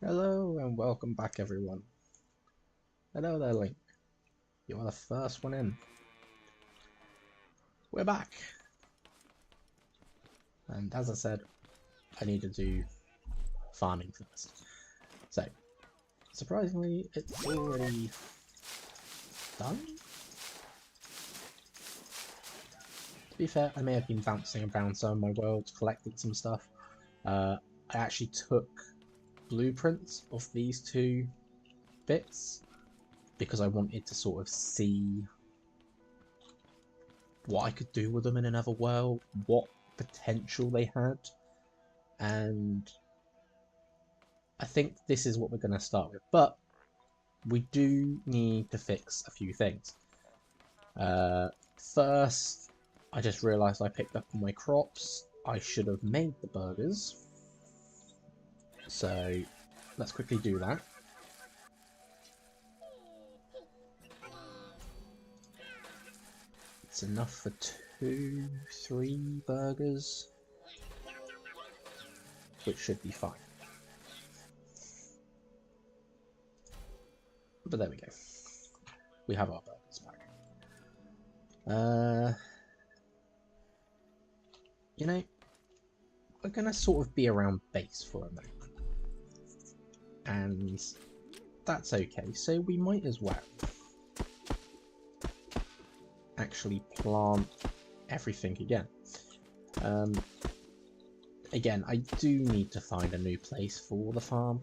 Hello and welcome back everyone. Hello there Link. You are the first one in. We're back. And as I said, I need to do farming first. So, surprisingly, it's already done? To be fair, I may have been bouncing around some of my worlds, collecting some stuff. I actually took blueprints of these two bits because I wanted to sort of see what I could do with them in another world, what potential they had, and I think this is what we're going to start with. But we do need to fix a few things. First, I just realised I picked up all my crops. I should have made the burgers. So let's quickly do that. It's enough for 2-3 burgers, which should be fine. But there we go. We have our burgers back. You know, we're going to sort of be around base for a moment. And that's okay. So we might as well actually plant everything again. Again, I do need to find a new place for the farm,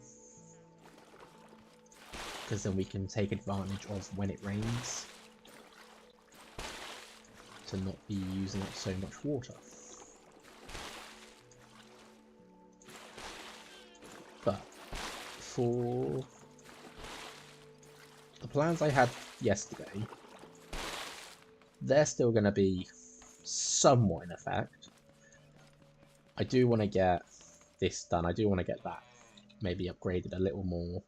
because then we can take advantage of when it rains to not be using up so much water. But for the plans I had yesterday, they're still going to be somewhat in effect. I do want to get this done. I do want to get that maybe upgraded a little more.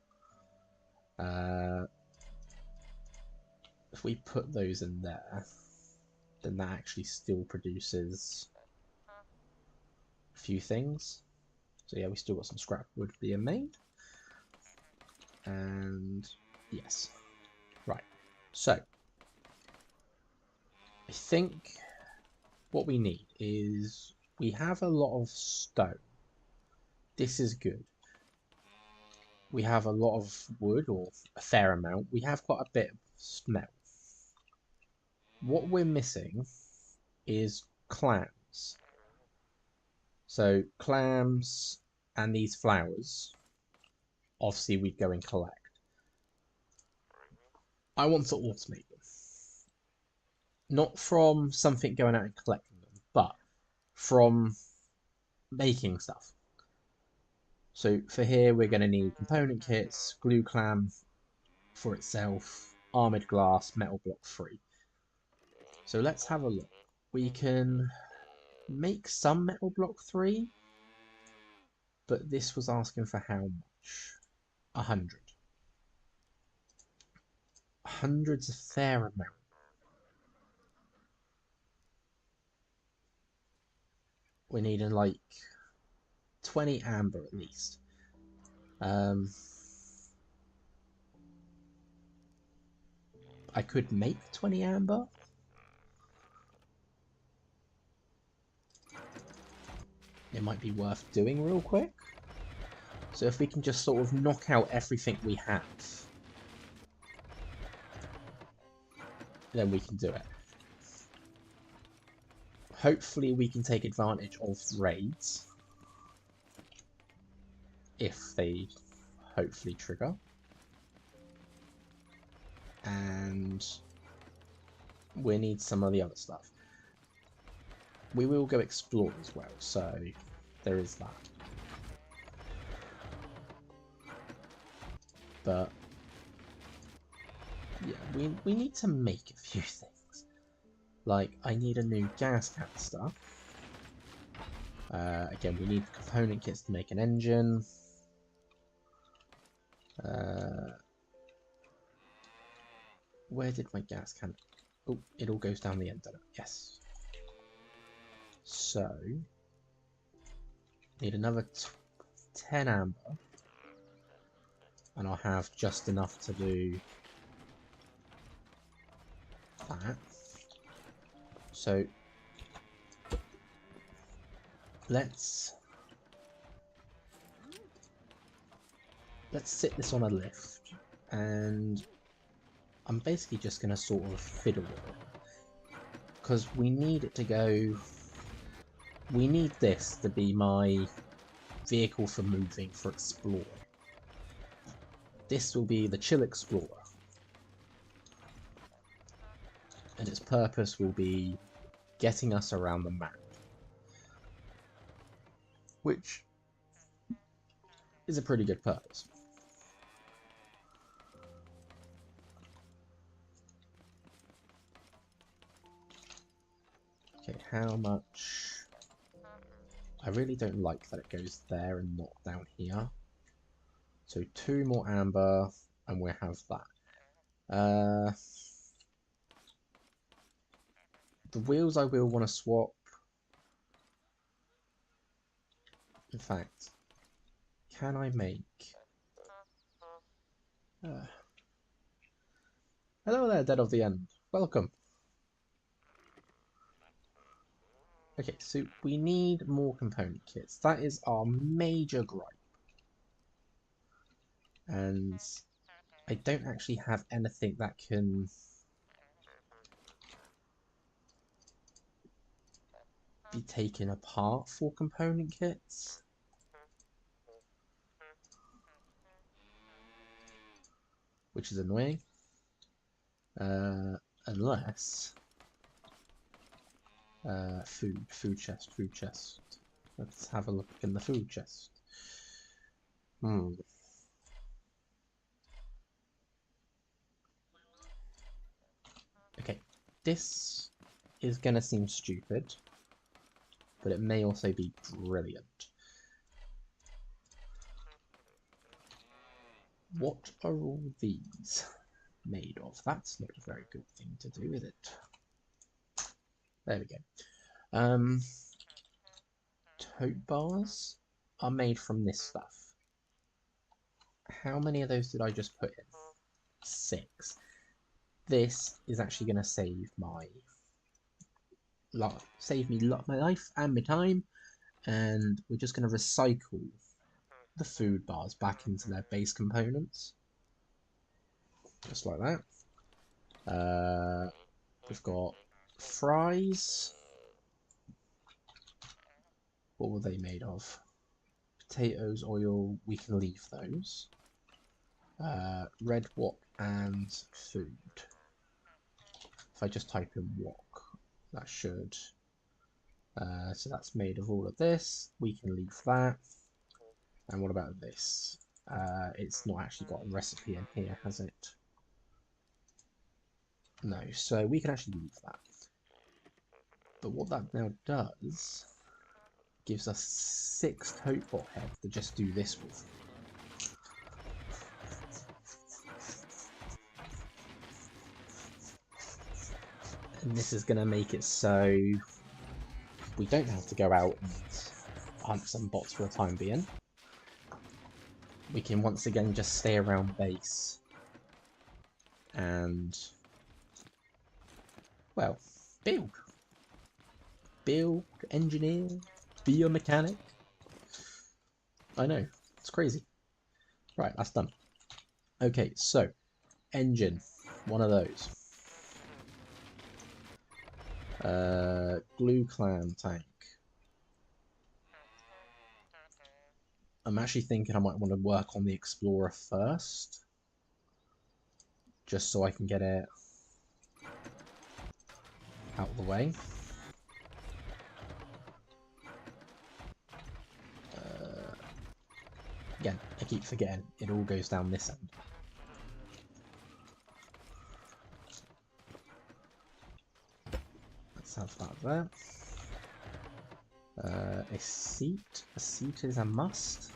If we put those in there, then that actually still produces a few things. So yeah, we still got some scrap wood being made. And yes, right. So I think what we need is, we have a lot of stone. This is good. We have a lot of wood, or a fair amount. We have quite a bit of metal. What we're missing is clams. So clams and these flowers, obviously we'd go and collect. I want to automate them. Not from something going out and collecting them, but from making stuff. So for here, we're going to need component kits, glue clam for itself, armored glass, metal block 3. So let's have a look. We can make some metal block 3, but this was asking for how much? 100. 100's a fair amount. We're needing like 20 amber at least. I could make 20 amber. It might be worth doing real quick. So if we can just sort of knock out everything we have, then we can do it. Hopefully we can take advantage of raids, if they hopefully trigger. And we need some of the other stuff. We will go explore as well, so there is that. But yeah, we need to make a few things. Like, I need a new gas canister. Again, we need component kits to make an engine. Where did my gas can? Oh, it all goes down the end, doesn't it? Yes. So, need another 10 amber. and I'll have just enough to do that. So let's sit this on a lift, and I'm basically just going to sort of fiddle with it, because we need it to go. We need this to be my vehicle for moving, for exploring. This will be the Chill Explorer, and its purpose will be getting us around the map, which is a pretty good purpose. Okay, how much? I really don't like that it goes there and not down here. So 2 more amber, and we'll have that. The wheels I will want to swap. In fact, can I make... Hello there, Dead of the End. Welcome. Okay, so we need more component kits. That is our major gripe. And I don't actually have anything that can... be taken apart for component kits. Which is annoying. Unless... food chest. Let's have a look in the food chest. Okay, this is gonna seem stupid, but it may also be brilliant. What are all these made of? That's not a very good thing to do, is it? There we go. Tote bars are made from this stuff. How many of those did I just put in? 6. This is actually going to save my life and my time, and we're just going to recycle the food bars back into their base components, just like that. We've got fries. What were they made of? Potatoes, oil, we can leave those. Red wok and food. If I just type in wok, that should... so that's made of all of this. We can leave that. And what about this? It's not actually got a recipe in here, has it? No, so we can actually leave that. But what that now does, gives us 6 tote bot heads to just do this with. And this is going to make it so we don't have to go out and hunt some bots for the time being. We can once again just stay around base and, well, build. Build, engineer, be a mechanic. I know, it's crazy. Right, that's done. Okay, so, engine, one of those. Glue clan tank. I'm actually thinking I might want to work on the Explorer first, just so I can get it out of the way. Again, I keep forgetting it all goes down this end. Let's have that there. A seat. A seat is a must.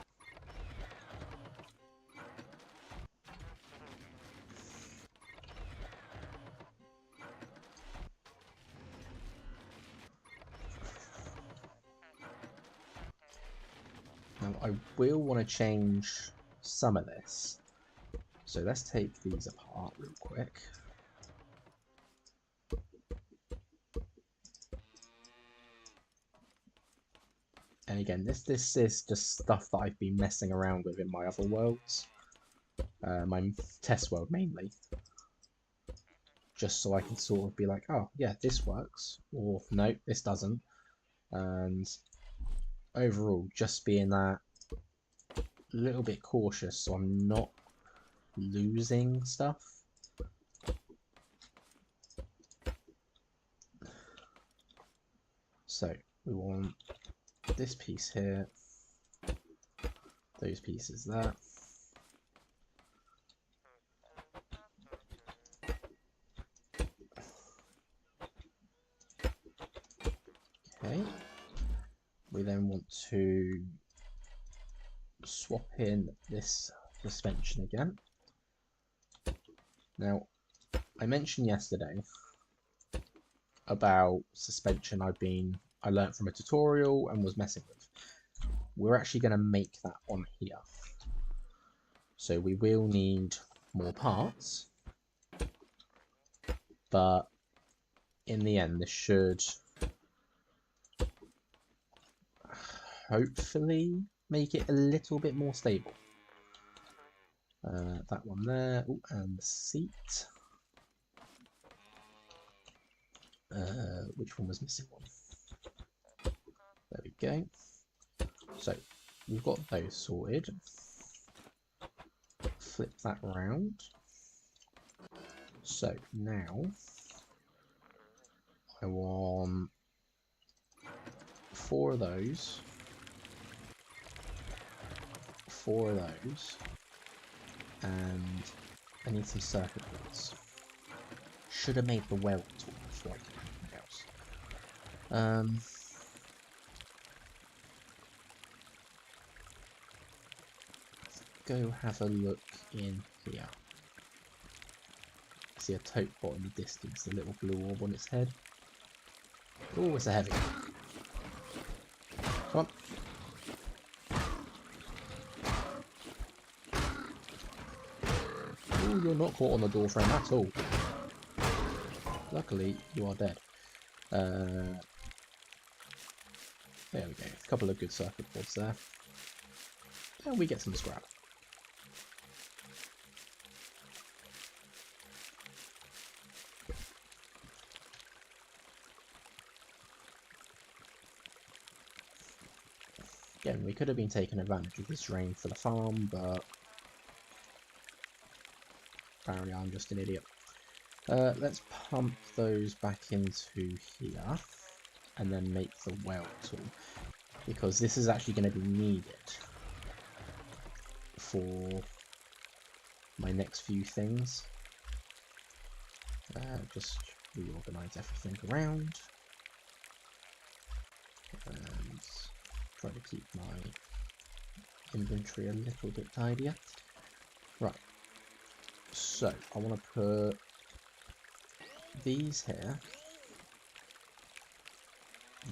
Now I will want to change some of this. So let's take these apart real quick. And again, this is just stuff that I've been messing around with in my other worlds. My test world mainly. Just so I can sort of be like, oh yeah, this works, or no, this doesn't. And overall, just being that little bit cautious so I'm not losing stuff. So we want this piece here, those pieces there. Okay. We then want to swap in this suspension again. Now, I mentioned yesterday about suspension I learnt from a tutorial and was messing with. We're actually going to make that on here. So we will need more parts, but in the end this should hopefully make it a little bit more stable. That one there. Ooh, and the seat. Which one was missing one? There we go. So we've got those sorted. Flip that around. So now I want 4 of those, 4 of those, and I need some circuit boards. Should have made the weld tool before I did anything else. Let's go have a look in here. See a tote pot in the distance, the little blue orb on its head. Oh, it's a heavy. Come on. Oh, you're not caught on the door frame at all. Luckily, you are dead. There we go. A couple of good circuit boards there. And we get some scrap. Again, we could have been taking advantage of this rain for the farm, but apparently I'm just an idiot. Let's pump those back into here and then make the weld tool, because this is actually going to be needed for my next few things. Just reorganize everything around and try to keep my inventory a little bit tidier. Right, so I want to put these here,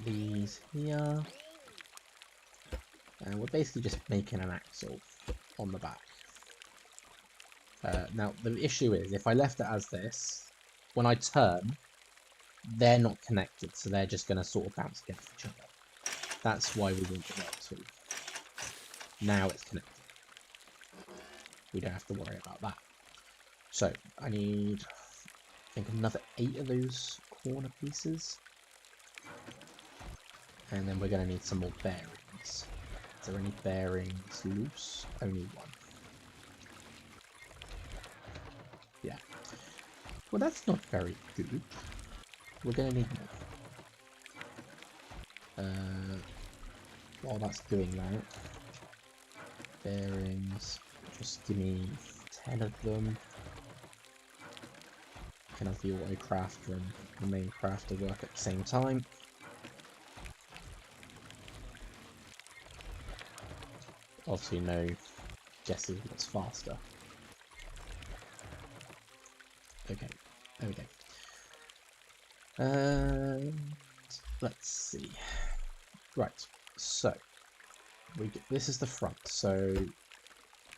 these here, and we're basically just making an axle on the back. Now the issue is, if I left it as this, when I turn, they're not connected, so they're just going to sort of bounce against each other. That's why we want the weld tool. Now it's connected. We don't have to worry about that. So I need, I think, another 8 of those corner pieces. And then we're going to need some more bearings. Is there any bearings loose? Only one. Yeah. Well, that's not very good. We're going to need more. While that's doing that, bearings, just give me 10 of them. Can have the auto crafter and the main crafter work at the same time. Obviously no guesses what's faster. Okay, there we go. And let's see. Right, so this is the front, so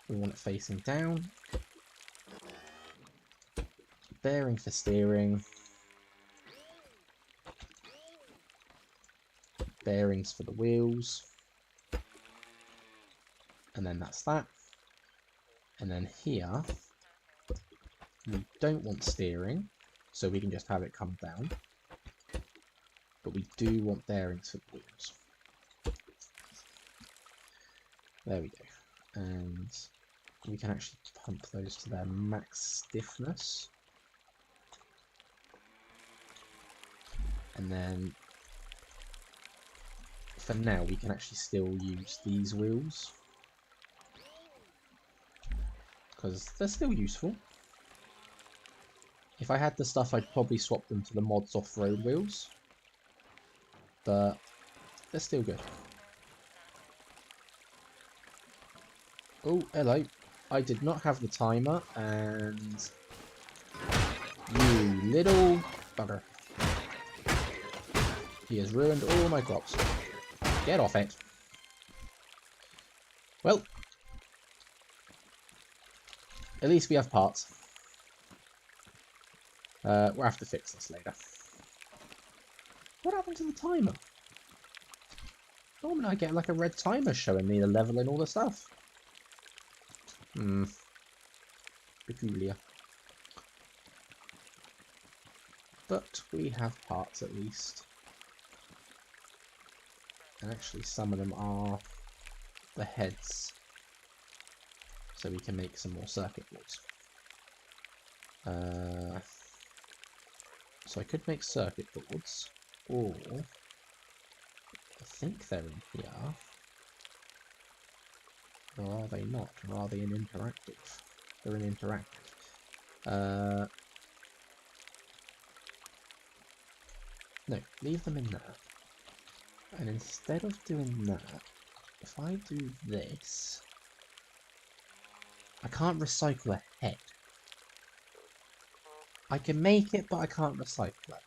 we want it facing down. bearing for steering. Bearings for the wheels. And then that's that. And then here, we don't want steering, so we can just have it come down. But we do want bearings for the wheels. There we go. And we can actually pump those to their max stiffness. And then for now we can actually still use these wheels because they're still useful. If I had the stuff, I'd probably swap them to the mods off-road wheels, but they're still good. Oh, hello. I did not have the timer, and you little bugger. He has ruined all my crops. Get off it. Well, at least we have parts. We'll have to fix this later. What happened to the timer? Normally I get like a red timer showing me the level and all the stuff. Peculiar. But we have parts at least. And actually some of them are the heads. So we can make some more circuit boards. So I could make circuit boards, or I think they're in here. Or are they not? Or are they in interactive? They're in interactive. No, leave them in there. And instead of doing that, if I do this, I can't recycle a head. I can make it, but I can't recycle it.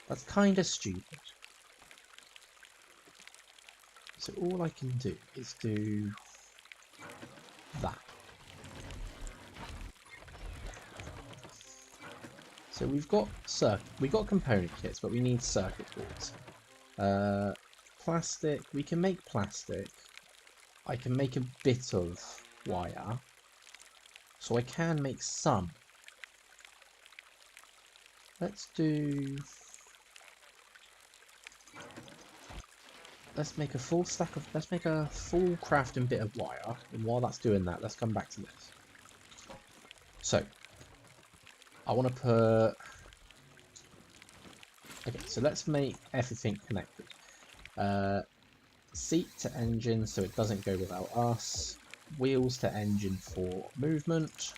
That's kind of stupid. So all I can do is do that. So we've got component kits, but we need circuit boards. Plastic, we can make plastic. I can make a bit of wire. So I can make some. Let's make a full stack of, let's make a full crafting bit of wire, and while that's doing that, let's come back to this. So, I want to put, okay, so let's make everything connected. Seat to engine, so it doesn't go without us. Wheels to engine for movement.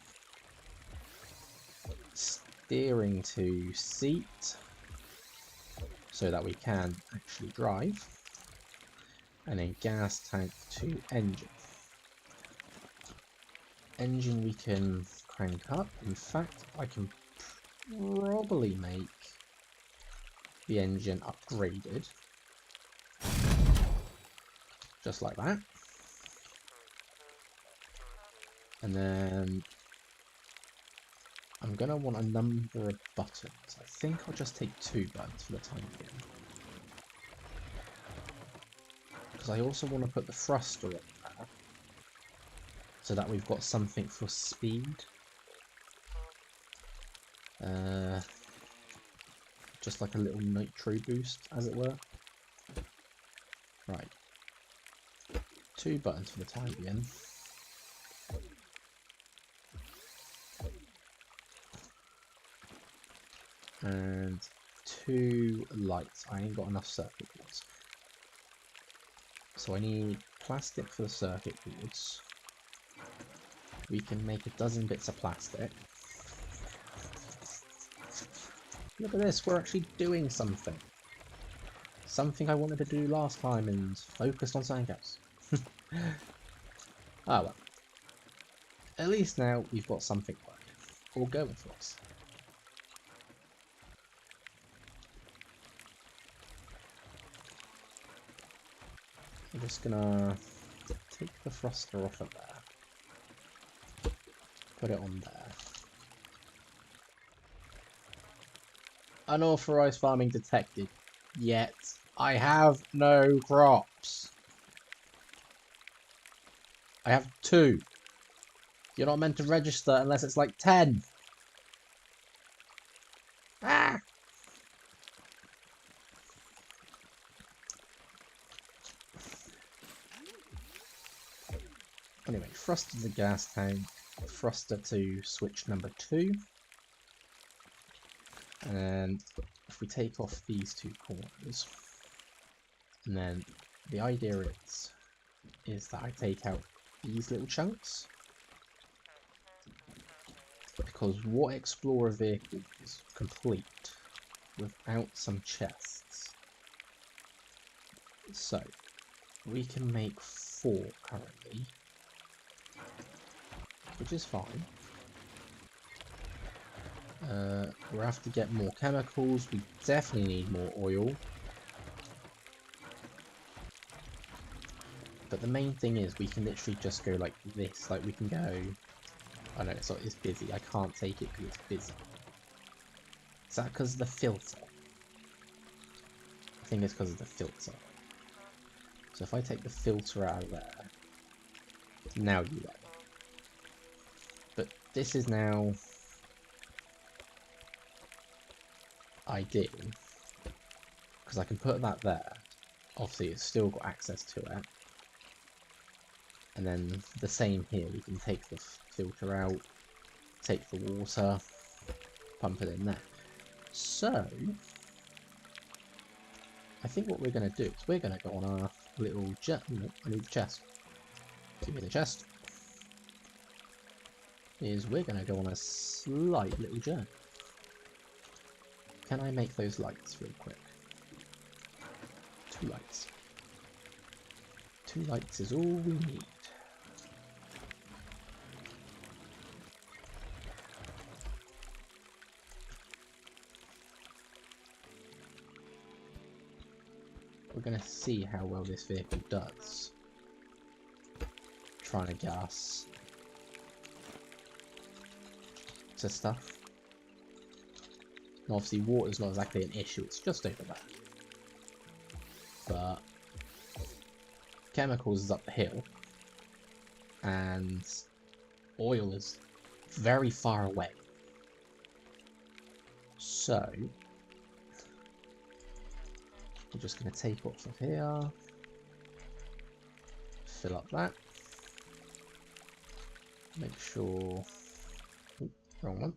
Steering to seat, so that we can actually drive. And then gas tank to engine. Engine we can crank up. In fact, I can probably make the engine upgraded. Just like that. And then I'm going to want a number of buttons. I think I'll just take 2 buttons for the time being. Because I also want to put the thruster on there, so that we've got something for speed. Just like a little nitro boost, as it were. Right. 2 buttons for the time being. And 2 lights. I ain't got enough circuit boards. So I need plastic for the circuit boards. We can make a dozen bits of plastic. Look at this, we're actually doing something. Something I wanted to do last time and focused on something else. Ah well. At least now we've got something working. All going for us. I'm just gonna take the thruster off of there. Put it on there. Unauthorized farming detected. Yet I have no crops. I have 2. You're not meant to register unless it's like 10. Ah! Anyway, thruster the gas tank, thruster to switch number 2. And if we take off these 2 corners, and then the idea is that I take out these little chunks, because what Explorer vehicle is complete without some chests? So we can make 4 currently, which is fine. We'll have to get more chemicals. We definitely need more oil. But the main thing is we can literally just go like this. Like we can go... Oh no, it's busy. I can't take it because it's busy. Is that because of the filter? I think it's because of the filter. So if I take the filter out of there, now you let me. But this is now ideal because I can put that there. Obviously, it's still got access to it. And then the same here, we can take the filter out, take the water, pump it in there. So, I think what we're going to do is we're going to go on our little jet. No, I need the chest. Give me the chest. Is we're going to go on a slight little journey. Can I make those lights real quick? 2 lights. 2 lights is all we need. We're going to see how well this vehicle does. Trying to get us to stuff. And obviously water's not exactly an issue, it's just over there. But chemicals is up the hill. And oil is very far away. So we're just going to take off of here, fill up that, make sure, ooh, wrong one.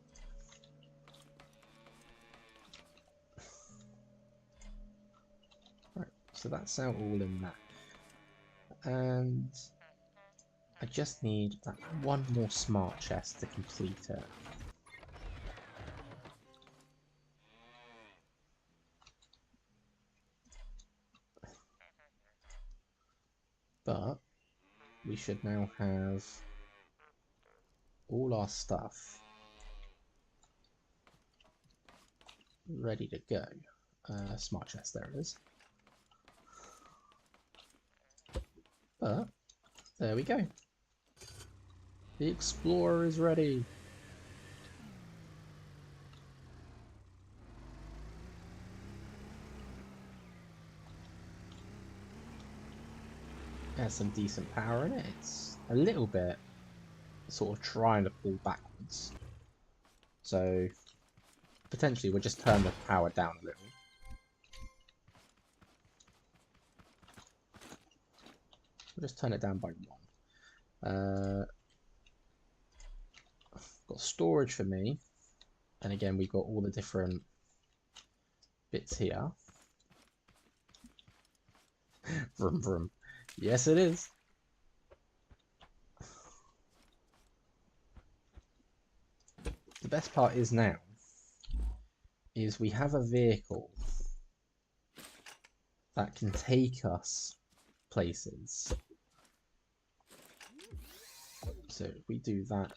Right, so that's out all in that. And I just need that 1 more smart chest to complete it. But we should now have all our stuff ready to go. Smart chest, there it is. But there we go. The Explorer is ready. Has some decent power in it. It's a little bit sort of trying to pull backwards. So potentially we'll just turn the power down a little. We'll just turn it down by 1. Got storage for me. And again, we've got all the different bits here. Vroom vroom. Yes, it is. The best part is now, is we have a vehicle that can take us places. So if we do that,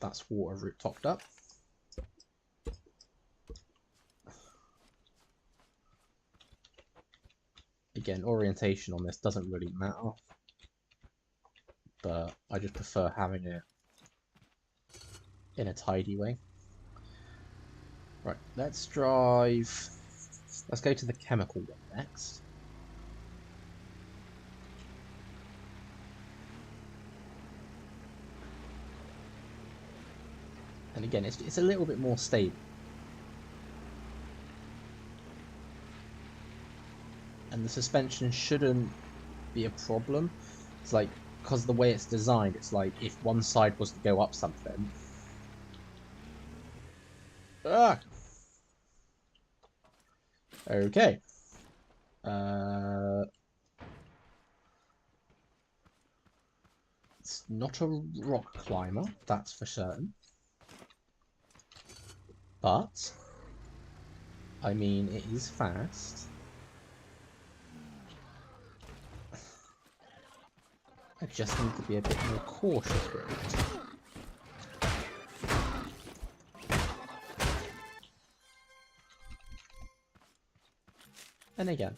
that's water route topped up. Again, orientation on this doesn't really matter, but I just prefer having it in a tidy way. Right, let's drive. Let's go to the chemical one next. And again, it's a little bit more stable. And the suspension shouldn't be a problem. It's like, because of the way it's designed, it's like if one side was to go up something. Ah! Okay. It's not a rock climber, that's for certain. But, I mean, it is fast. I just need to be a bit more cautious with it. And again.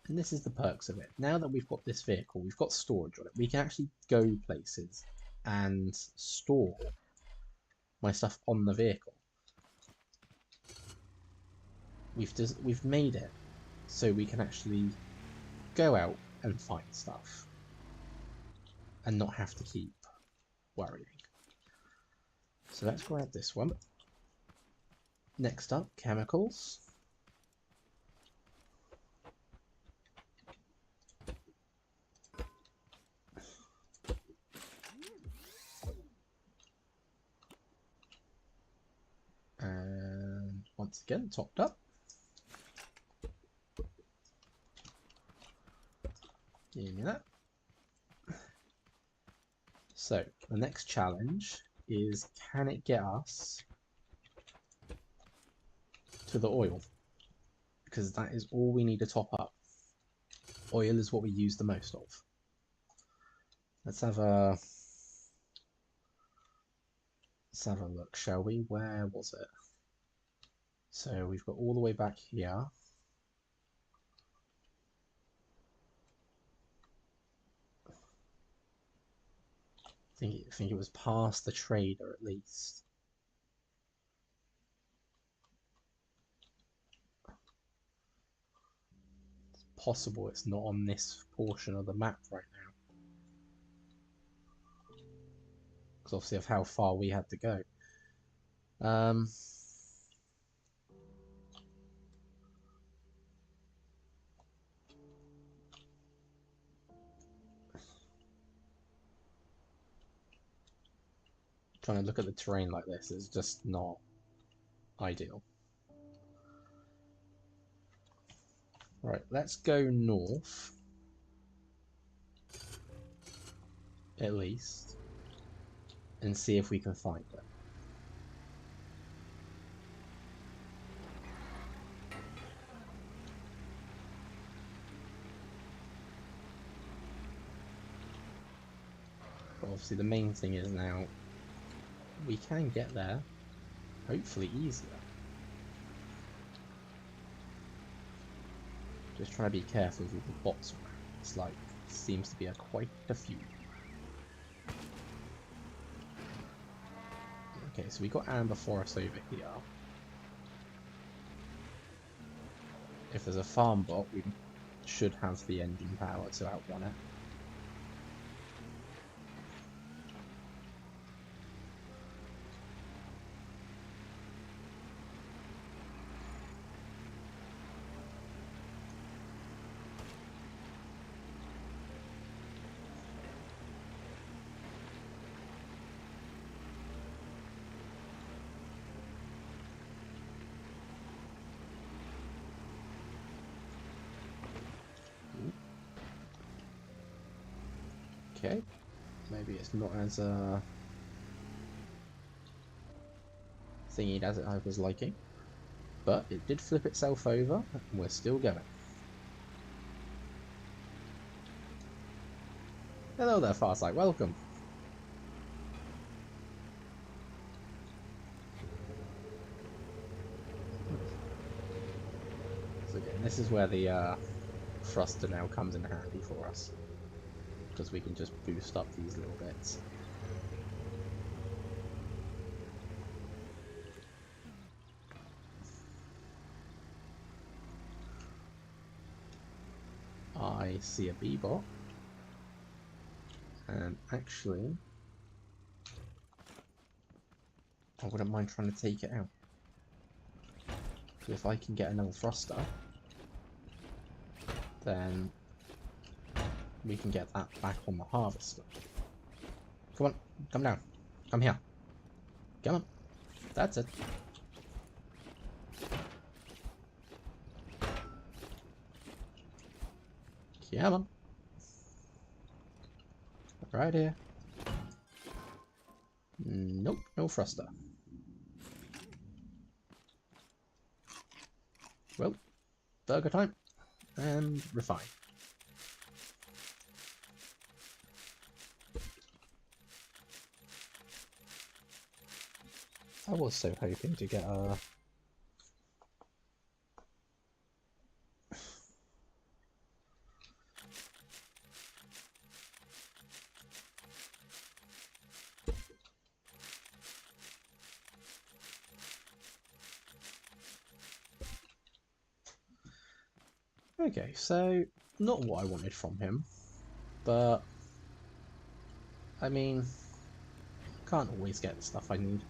And this is the perks of it. Now that we've got this vehicle, we've got storage on it, we can actually go places and store my stuff on the vehicle. We've made it so we can actually go out and find stuff and not have to keep worrying. So let's grab this one. Next up, chemicals. And once again, topped up. Give me that. So, the next challenge is, can it get us to the oil? Because that is all we need to top up. Oil is what we use the most of. Let's have a look, shall we? Where was it? So we've got all the way back here. I think it was past the trader at least. It's possible it's not on this portion of the map right now. Because obviously of how far we had to go. Trying to look at the terrain like this is just not ideal. Right, let's go north. At least. And see if we can find it. But obviously the main thing is now we can get there, hopefully easier. Just trying to be careful with the bots around. It's like, seems to be quite a few. Okay, so we got Amber Forest over here. If there's a farm bot, we should have the engine power to outrun it. Okay, maybe it's not as thingy as I was liking, but it did flip itself over, and we're still going. Hello there, Farsight, welcome. So again, this is where the thruster now comes in handy for us, because we can just boost up these little bits. I see a bee-bot. And actually, I wouldn't mind trying to take it out. So if I can get another thruster, then we can get that back on the harvester. Come on, come down. Come here. Come on. That's it. Come on. Right here. Nope, no thruster. Well, burger time. And refine. I was so hoping to get a... Okay, so not what I wanted from him, but I mean, can't always get the stuff I need.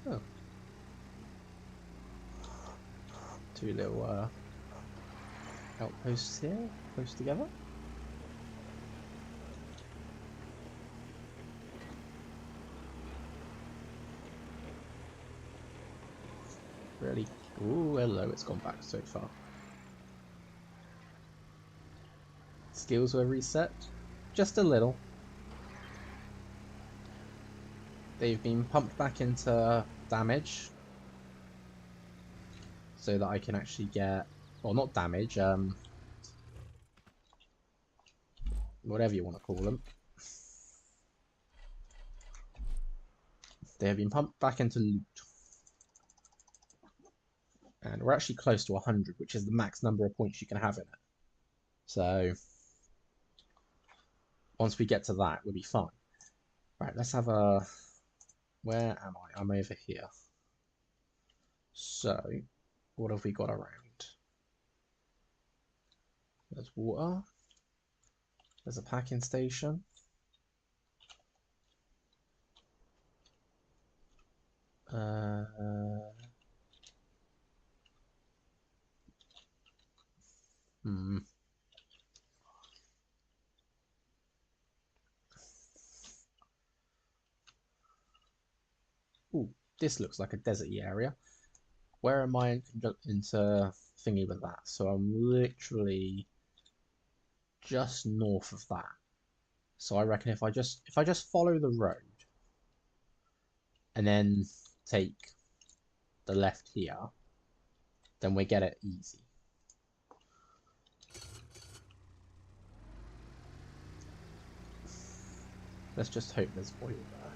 Oh. Two little outposts here, close together. Really? Ooh, hello, it's gone back so far. Skills were reset. Just a little. They've been pumped back into damage. So that I can actually get... Well, not damage, whatever you want to call them. They have been pumped back into loot. And we're actually close to 100, which is the max number of points you can have in it. So, once we get to that, we'll be fine. Right, let's have a... Where am I? I'm over here. So, what have we got around? There's water. There's a packing station. Ooh, this looks like a deserty area. Where am I into thingy with that? So I'm literally just north of that. So I reckon if I just follow the road and then take the left here, then we get it easy. Let's just hope there's oil there.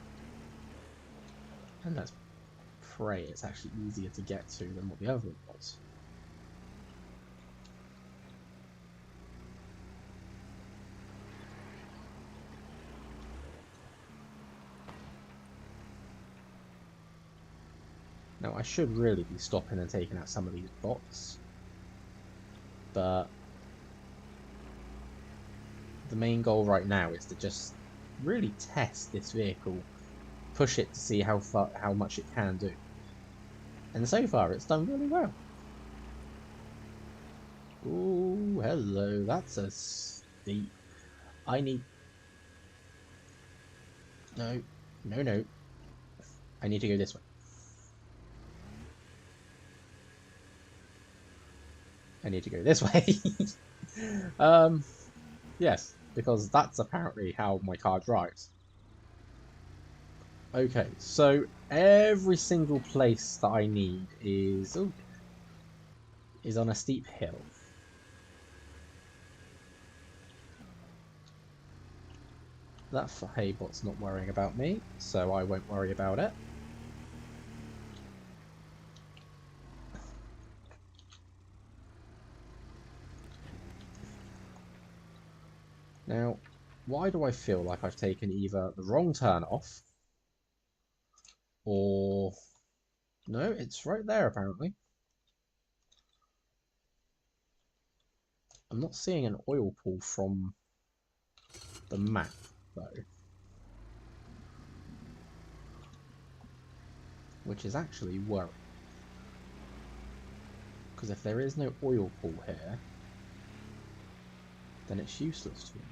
And let's pray it's actually easier to get to than what the other one was. Now I should really be stopping and taking out some of these bots, but the main goal right now is to just really test this vehicle, push it to see how much it can do. And so far it's done really well. Ooh, hello, that's a steep... I need... No, no, no. I need to go this way. I need to go this way. Yes, because that's apparently how my car drives. Okay, so every single place that I need is on a steep hill. That Haybot's not worrying about me, so I won't worry about it. Now, why do I feel like I've taken either the wrong turn off, or... No, it's right there apparently. I'm not seeing an oil pool from the map, though. Which is actually worrying. Because if there is no oil pool here, then it's useless to me.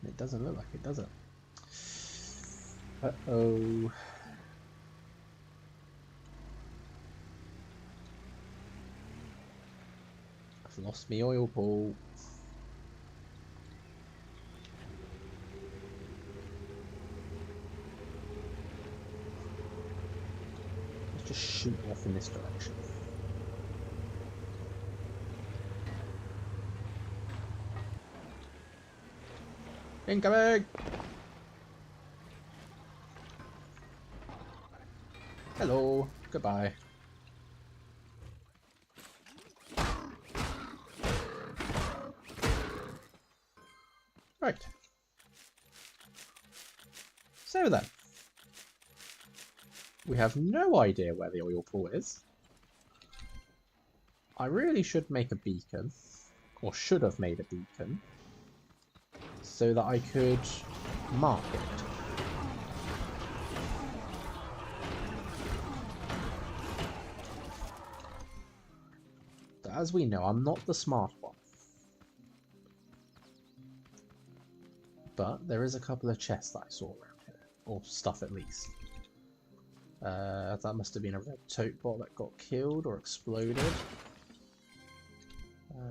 It doesn't look like it, does it? Uh-oh. I've lost my oil pool. Let's just shoot off in this direction. Incoming! Hello. Goodbye. Right. So then. We have no idea where the oil pool is. I really should make a beacon. Or should have made a beacon. So that I could mark it. But as we know, I'm not the smart one. But there is a couple of chests that I saw around here. Or stuff at least. That must have been a red tote bot that got killed or exploded.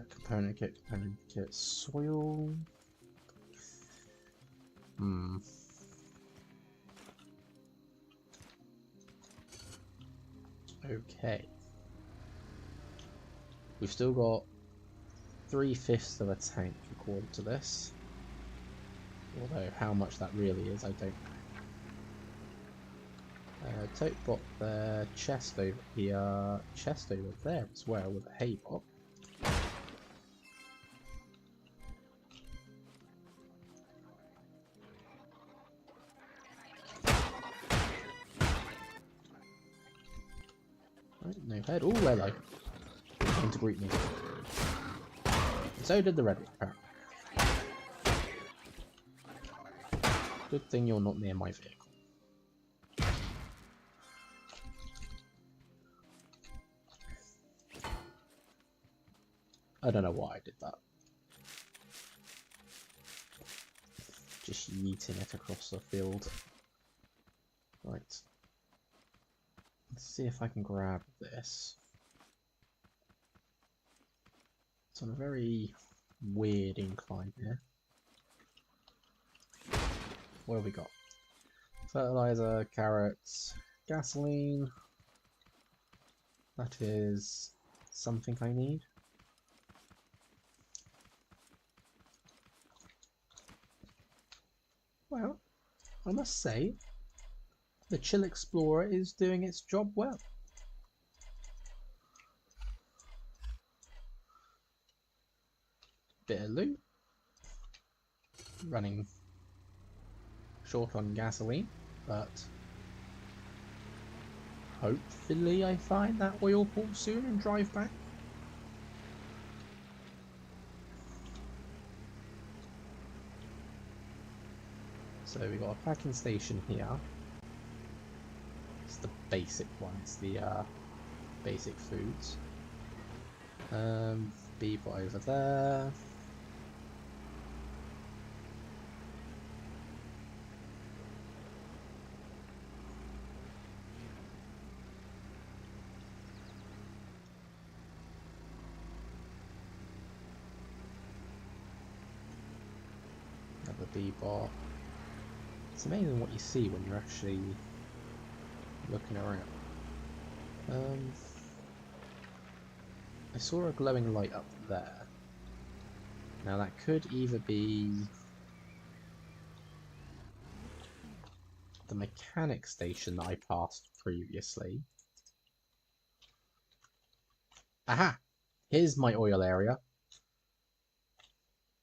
Component kit, soil. Okay. We've still got 3/5 of a tank according to this. Although how much that really is, I don't know. Tote bot there, chest over here, chest over there as well with a hay bot. Right, no head. Oh, hello. Came to greet me. And so did the red one, apparently. Good thing you're not near my vehicle. I don't know why I did that. Just yeeting it across the field. Right. Let's see if I can grab this. It's on a very weird incline here. What have we got? Fertilizer, carrots, gasoline. That is something I need. Well, I must say, the Chill Explorer is doing its job well. Bit of loot. Running short on gasoline, but hopefully I find that oil pool soon and drive back. So we got a packing station here. It's the basic one. It's the basic foods. Beaver over there. Another bee-bar. It's amazing what you see when you're actually looking around. I saw a glowing light up there. Now that could either be the mechanic station that I passed previously. Aha! Here's my oil area.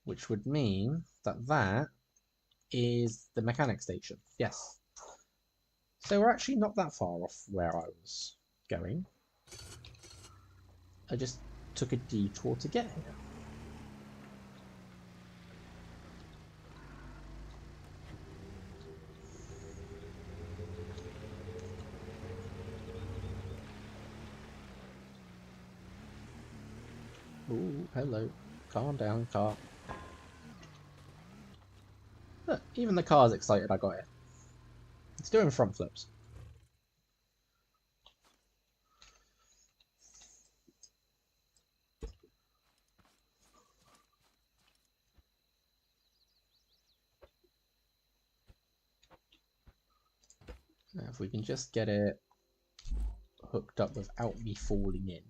Which would mean that that is the mechanic station. Yes. So we're actually not that far off where I was going. I just took a detour to get here. Ooh, hello. Calm down, car. Look, even the car's excited I got it. It's doing front flips. Now, if we can just get it hooked up without me falling in.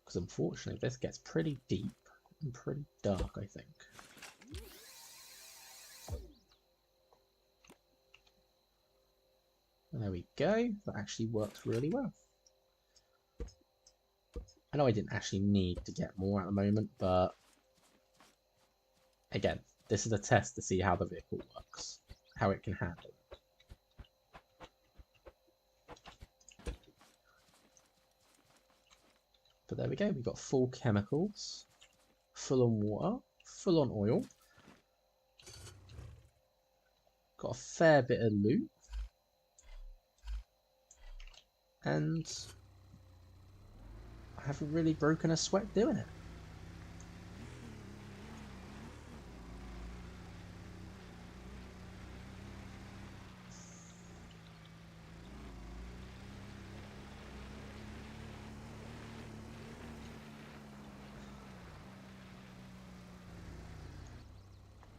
Because unfortunately this gets pretty deep and pretty dark, I think. And there we go. That actually works really well. I know I didn't actually need to get more at the moment, but again, this is a test to see how the vehicle works, how it can handle it. But there we go, we've got full chemicals, full on water, full on oil. Got a fair bit of loot. And I haven't really broken a sweat doing it.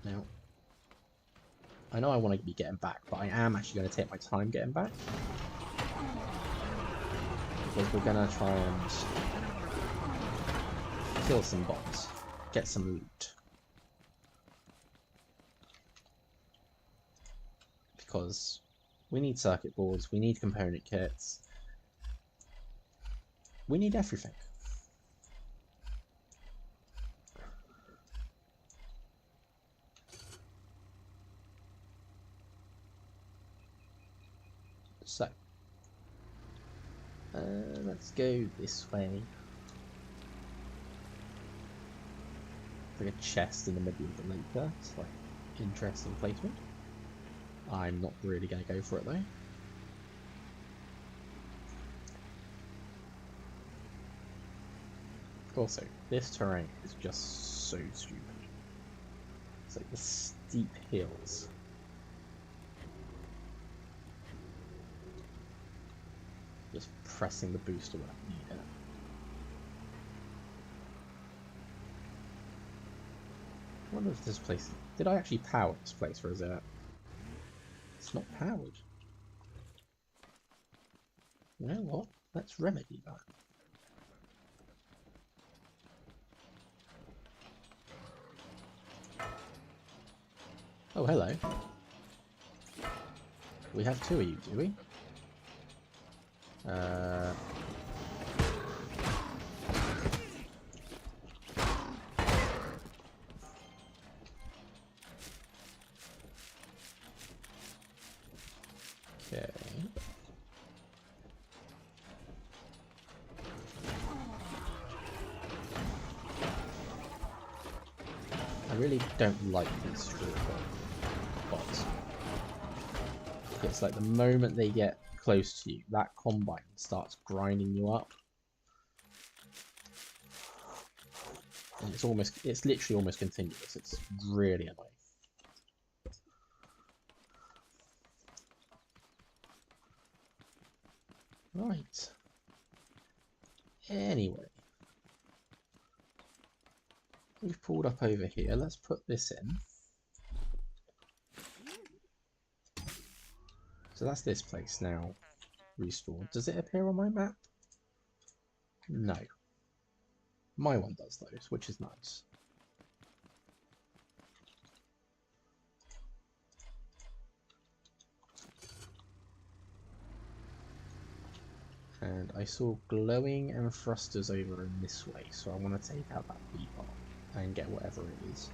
Now, I know I want to be getting back, but I am actually going to take my time getting back. Because we're going to try and kill some bots, get some loot. Because we need circuit boards, we need component kits, we need everything. So, let's go this way. Like a chest in the middle of the lake there. It's like interesting placement. I'm not really going to go for it though. Also, this terrain is just so stupid. It's like the steep hills. Just pressing the booster when I need it. I wonder if this place... Did I actually power this place, or is it... It's not powered. You know what? Let's remedy that. Oh, hello. We have two of you, do we? Okay. I really don't like these straw bots. It's like the moment they get close to you, that combine starts grinding you up. And it's literally almost continuous. It's really annoying. Right. Anyway. We've pulled up over here. Let's put this in. So that's this place now restored. Does it appear on my map? No. My one does those, which is nice. And I saw glowing and thrusters over in this way, so I want to take out that B-part and get whatever it is.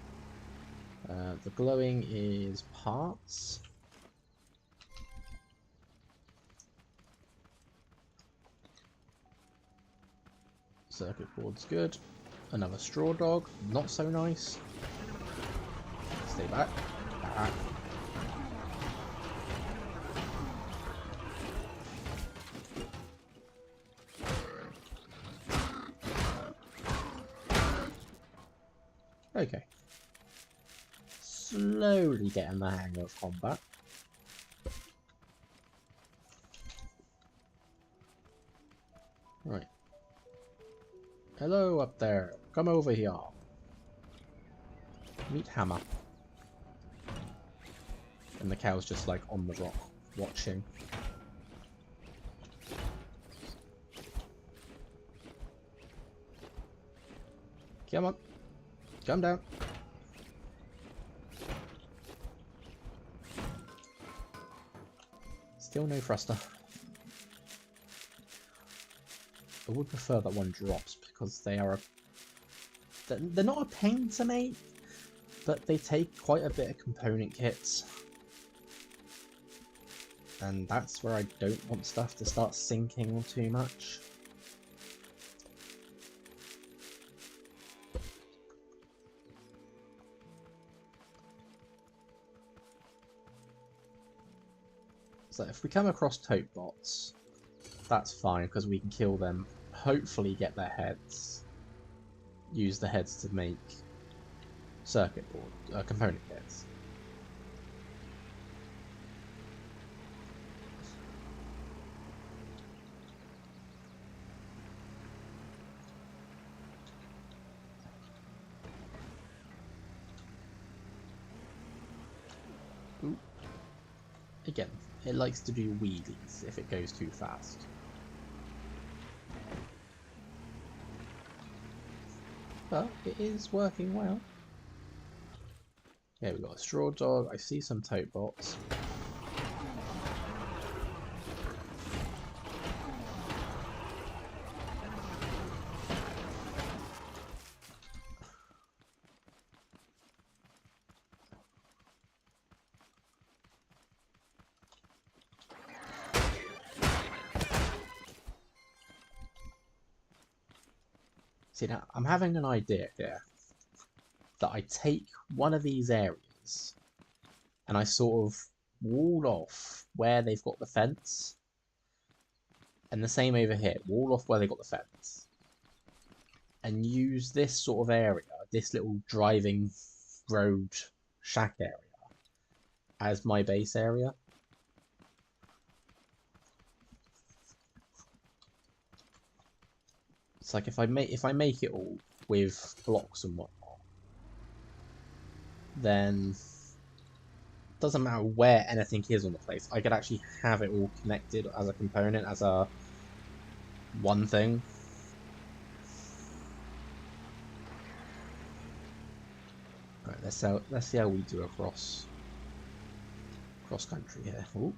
The glowing is parts. Circuit board's good. Another straw dog, not so nice. Stay back. Back. Okay. Slowly getting the hang of combat. Right. Hello up there. Come over here. Meet Hammer. And the cow's just like on the rock, watching. Come on. Come down. Still no thruster. I would prefer that one drops because they are they're not a pain to make, but they take quite a bit of component kits. And that's where I don't want stuff to start sinking too much. So if we come across tote bots, that's fine because we can kill them, hopefully get their heads, use the heads to make circuit board, component kits. Ooh. Again, it likes to do wheelies if it goes too fast. But it is working well. Yeah, we've got a straw dog. I see some tote bots. See, now I'm having an idea here that I take one of these areas and I sort of wall off where they've got the fence, and the same over here, wall off where they've got the fence, and use this sort of area, this little driving road shack area, as my base area. It's like if I make it all with blocks and whatnot, then it doesn't matter where anything is on the place. I could actually have it all connected as a component, as a one thing. Right, let's see how we do across country here. Ooh.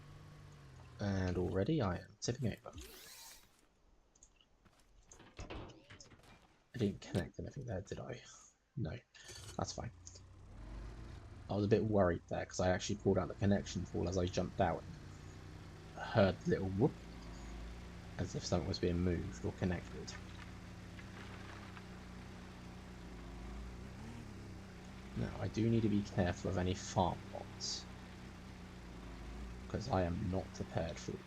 And already I am tipping over. I didn't connect anything there, did I? No, that's fine. I was a bit worried there because I actually pulled out the connection tool as I jumped out and heard the little whoop as if something was being moved or connected. Now, I do need to be careful of any farm bots because I am not prepared for them.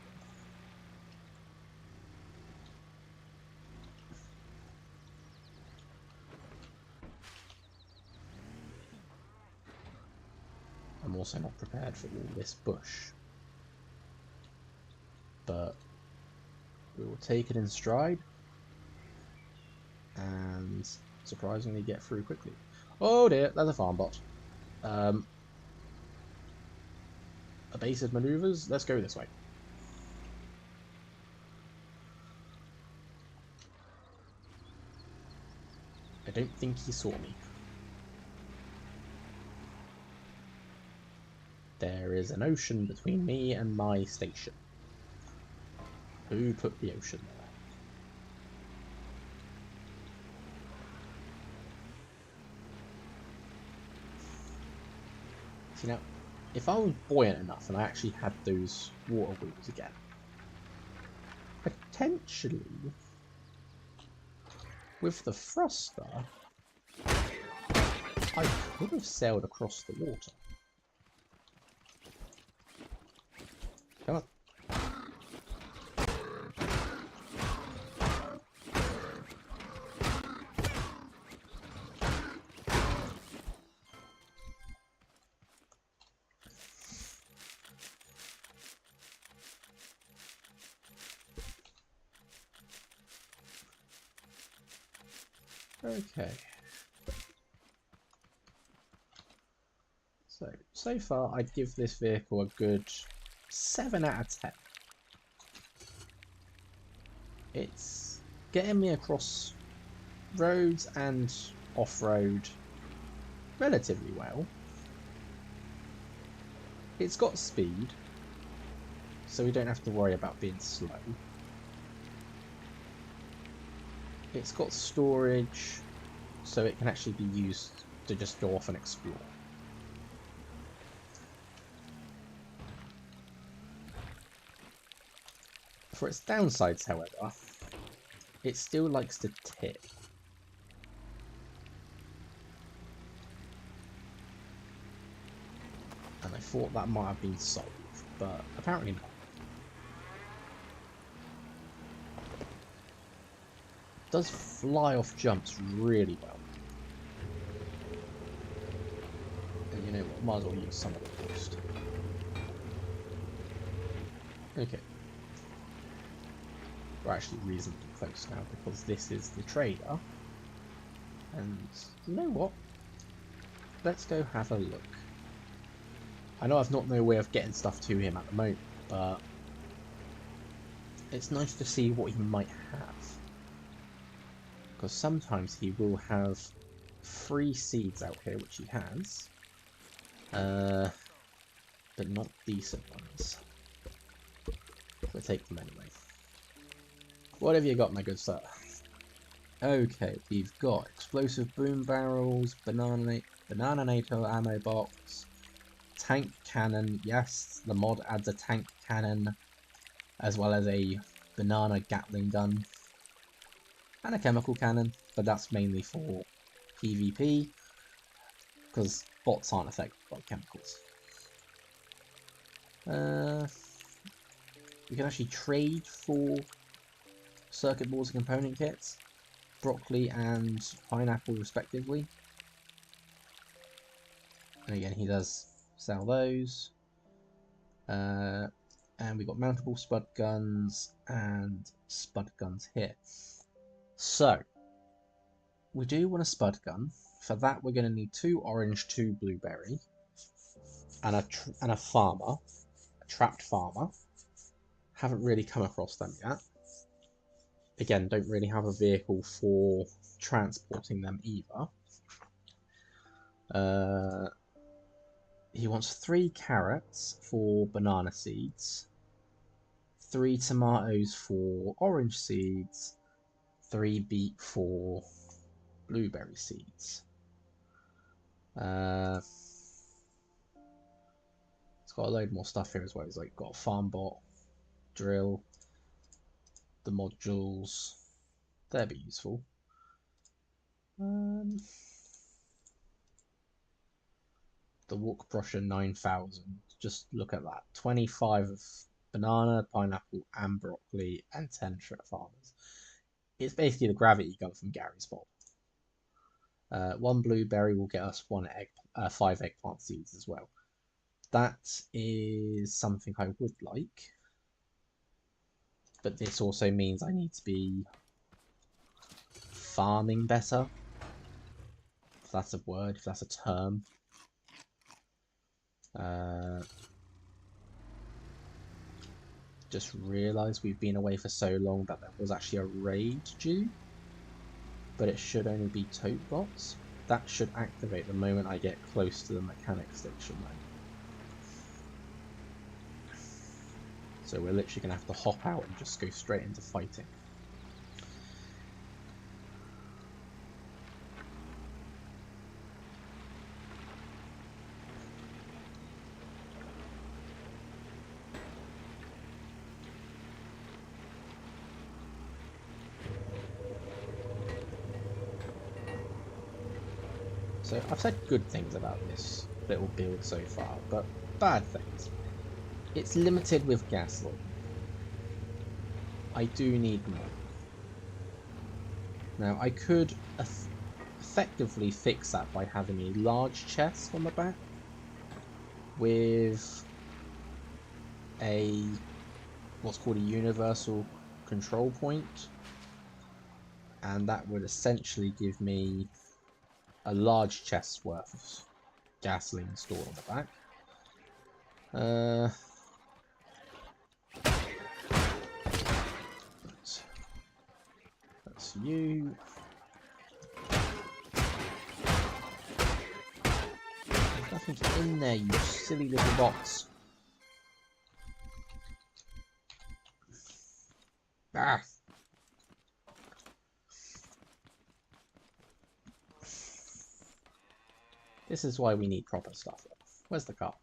I'm also not prepared for all this bush, but we will take it in stride and surprisingly get through quickly. Oh dear, there's a farm bot. Evasive maneuvers, let's go this way. I don't think he saw me. There is an ocean between me and my station. Who put the ocean there? See now, if I was buoyant enough and I actually had those water wheels again, potentially With the thruster, I could have sailed across the water. Come on. Okay. So far I'd give this vehicle a good 7 out of 10. It's getting me across roads and off-road relatively well. It's got speed, so we don't have to worry about being slow. It's got storage, so it can actually be used to just go off and explore. For its downsides, however, it still likes to tip. And I thought that might have been solved, but apparently not. It does fly off jumps really well. And you know what, might as well use some of the boost. Okay. We're actually reasonably close now because this is the trader. And you know what? Let's go have a look. I know I've not no way of getting stuff to him at the moment, but it's nice to see what he might have. Because sometimes he will have 3 seeds out here, which he has. But not decent ones. We'll take them anyway. What have you got, my good sir? Okay, we've got explosive boom barrels, bananator ammo box, tank cannon. Yes, the mod adds a tank cannon, as well as a banana Gatling gun, and a chemical cannon, but that's mainly for PvP, because bots aren't affected by chemicals. We can actually trade for circuit boards and component kits, broccoli and pineapple respectively. And again, he does sell those. And we got mountable spud guns and spud guns here. So, we do want a spud gun. For that, we're going to need 2 orange, 2 blueberry, and a farmer, a trapped farmer. Haven't really come across them yet. Again, don't really have a vehicle for transporting them either. He wants 3 carrots for banana seeds, 3 tomatoes for orange seeds, 3 beet for blueberry seeds. It's got a load more stuff here as well. It's like got a farm bot, drill, the modules. They'll be useful. The Walkbrusher 9000. Just look at that. 25 of banana, pineapple, and broccoli, and 10 shred farmers. It's basically the gravity gun from Gary's mod. 1 blueberry will get us 5 eggplant seeds as well. That is something I would like. But this also means I need to be farming better. If that's a word, if that's a term. Just realised we've been away for so long that there was actually a raid due. But it should only be tote bots. That should activate the moment I get close to the mechanic station though. So we're literally going to have to hop out and just go straight into fighting. So I've said good things about this little build so far, but bad things. It's limited with gasoline. I do need more. Now I could effectively fix that by having a large chest on the back with a what's called a universal control point, and that would essentially give me a large chest's worth of gasoline stored on the back. That's you. There's nothing in there, you silly little box. Ah. This is why we need proper stuff. Where's the car?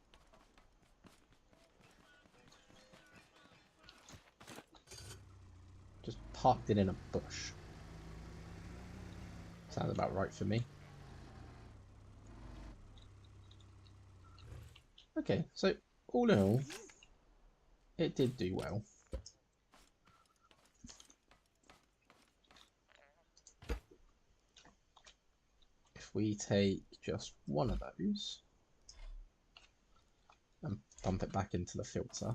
Just parked it in a bush. Sounds about right for me. Okay, so all in all, it did do well. If we take just one of those and bump it back into the filter,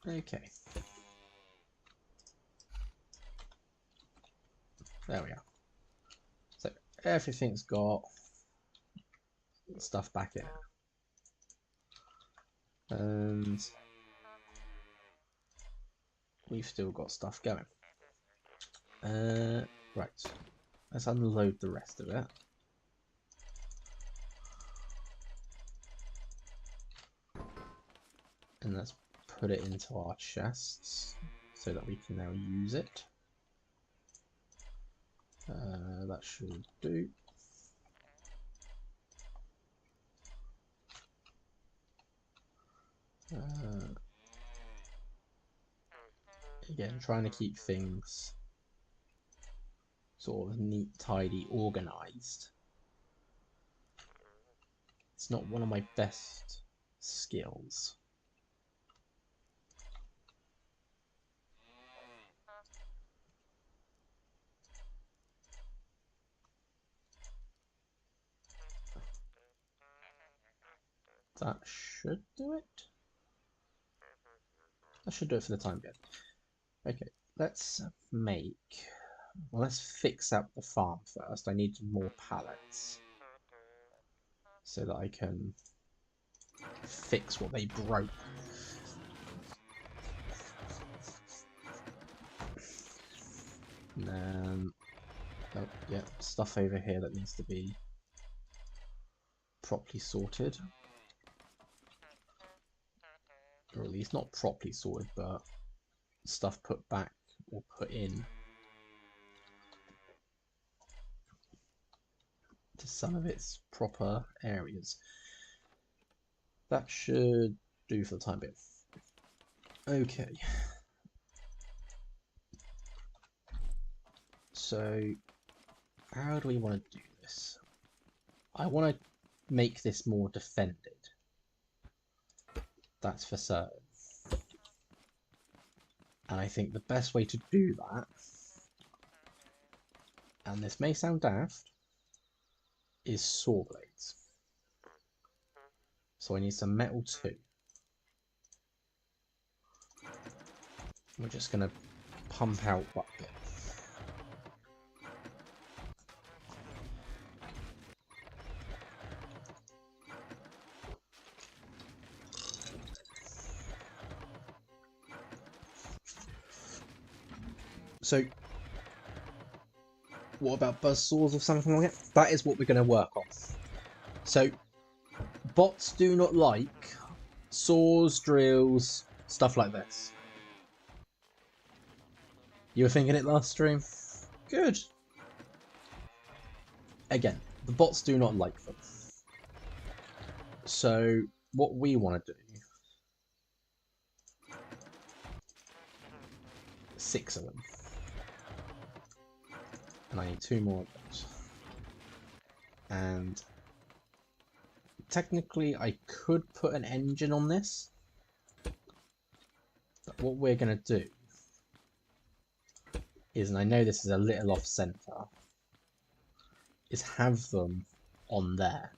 okay, there we are. So everything's got stuff back in it. And we've still got stuff going. Right, let's unload the rest of it. And let's put it into our chests so that we can now use it. That should do. Again, trying to keep things sort of neat, tidy, organised. It's not one of my best skills. That should do it. That should do it for the time being. Okay, let's let's fix up the farm first. I need more pallets so that I can fix what they broke. And then, oh yeah, stuff over here that needs to be properly sorted. Or at least not properly sorted, but stuff put back or put in to some of its proper areas. That should do for the time being. Okay. So, how do we want to do this? I want to make this more defended. That's for certain. And I think the best way to do that, and this may sound daft, is saw blades. So I need some metal too. We're just going to pump out that bit. So, what about buzzsaws or something like that? That is what we're going to work on. So, bots do not like saws, drills, stuff like this. You were thinking it last stream? Good. Again, the bots do not like them. So, what we want to do, 6 of them, and I need 2 more of those. And technically I could put an engine on this, but what we're going to do is, and I know this is a little off center, is have them on there.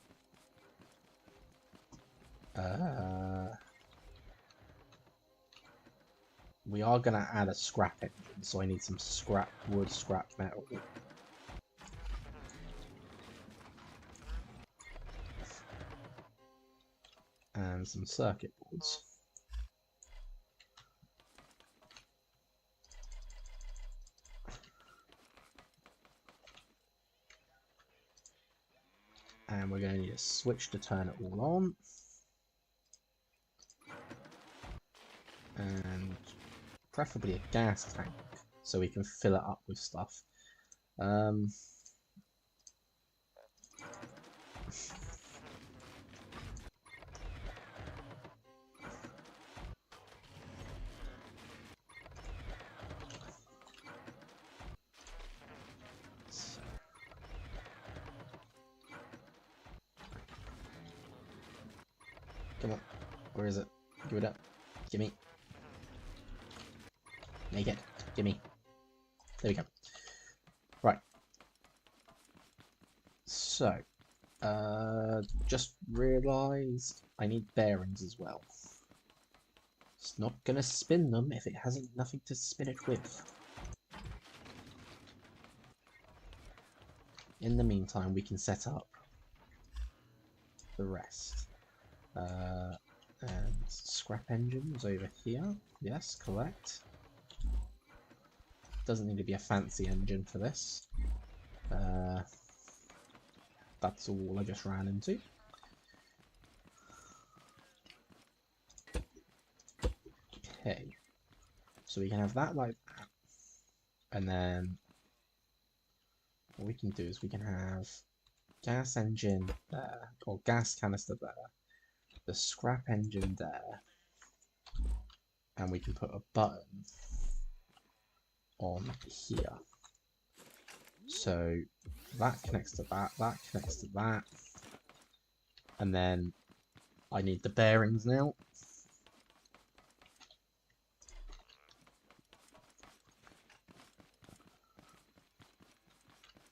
We are going to add a scrap engine, so I need some scrap wood, scrap metal. And some circuit boards. And we're going to need a switch to turn it all on. And preferably a gas tank, so we can fill it up with stuff. Come on, where is it? Give it up. Gimme. Make it. Gimme. There we go. Right. So, just realised I need bearings as well. It's not gonna spin them if it hasn't nothing to spin it with. In the meantime, we can set up the rest. And scrap engines over here. Yes, correct. Doesn't need to be a fancy engine for this. That's all I just ran into. Okay. So we can have that like that. And then what we can do is we can have gas engine there, or gas canister there, the scrap engine there, and we can put a button on here. So that connects to that, that connects to that, and then I need the bearings now.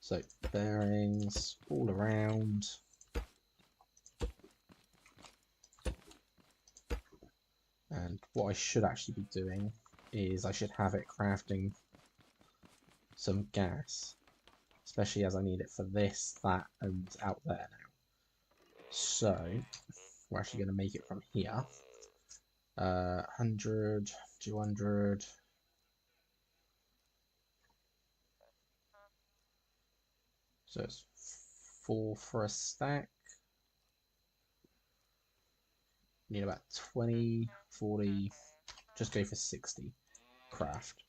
So bearings all around. And what I should actually be doing is I should have it crafting some gas, especially as I need it for this, that, and out there now. So we're actually going to make it from here. 100, 200. So it's 4 for a stack. Need about 20, 40, just go for 60 craft.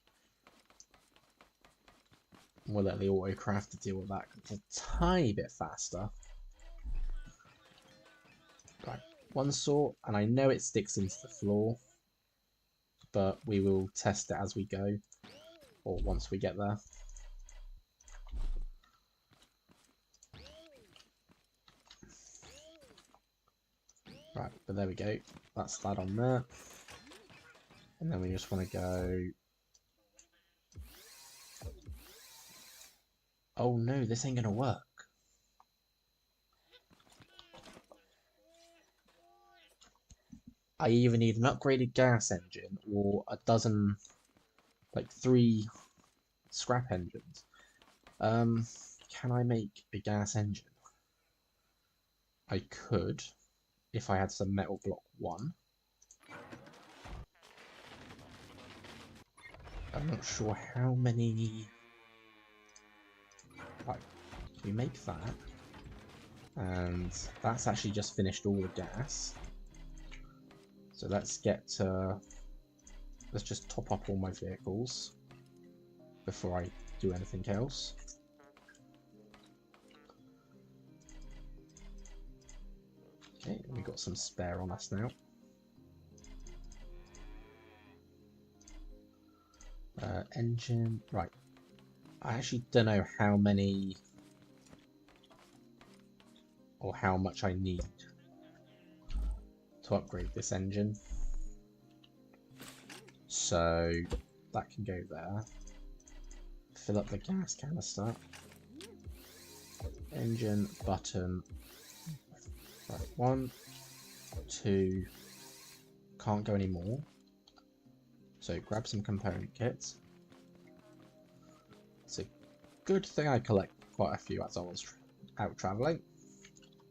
We'll let the auto craft to deal with that. It's a tiny bit faster. Right, one sort, and I know it sticks into the floor, but we will test it as we go, or once we get there. Right, but there we go. That's that on there. And then we just want to go... Oh no, this ain't gonna work. I either need an upgraded gas engine or a dozen, like 3 scrap engines. Can I make a gas engine? I could, if I had some metal block 1. I'm not sure how many... Right, we make that. And that's actually just finished all the gas. So let's get to... Let's just top up all my vehicles before I do anything else. Okay, we got some spare on us now. Engine, right. I actually don't know how many or how much I need to upgrade this engine. So that can go there. Fill up the gas canister. Engine button. Right, 1, 2. Can't go any more. So grab some component kits. It's a good thing I collect quite a few as I was out travelling.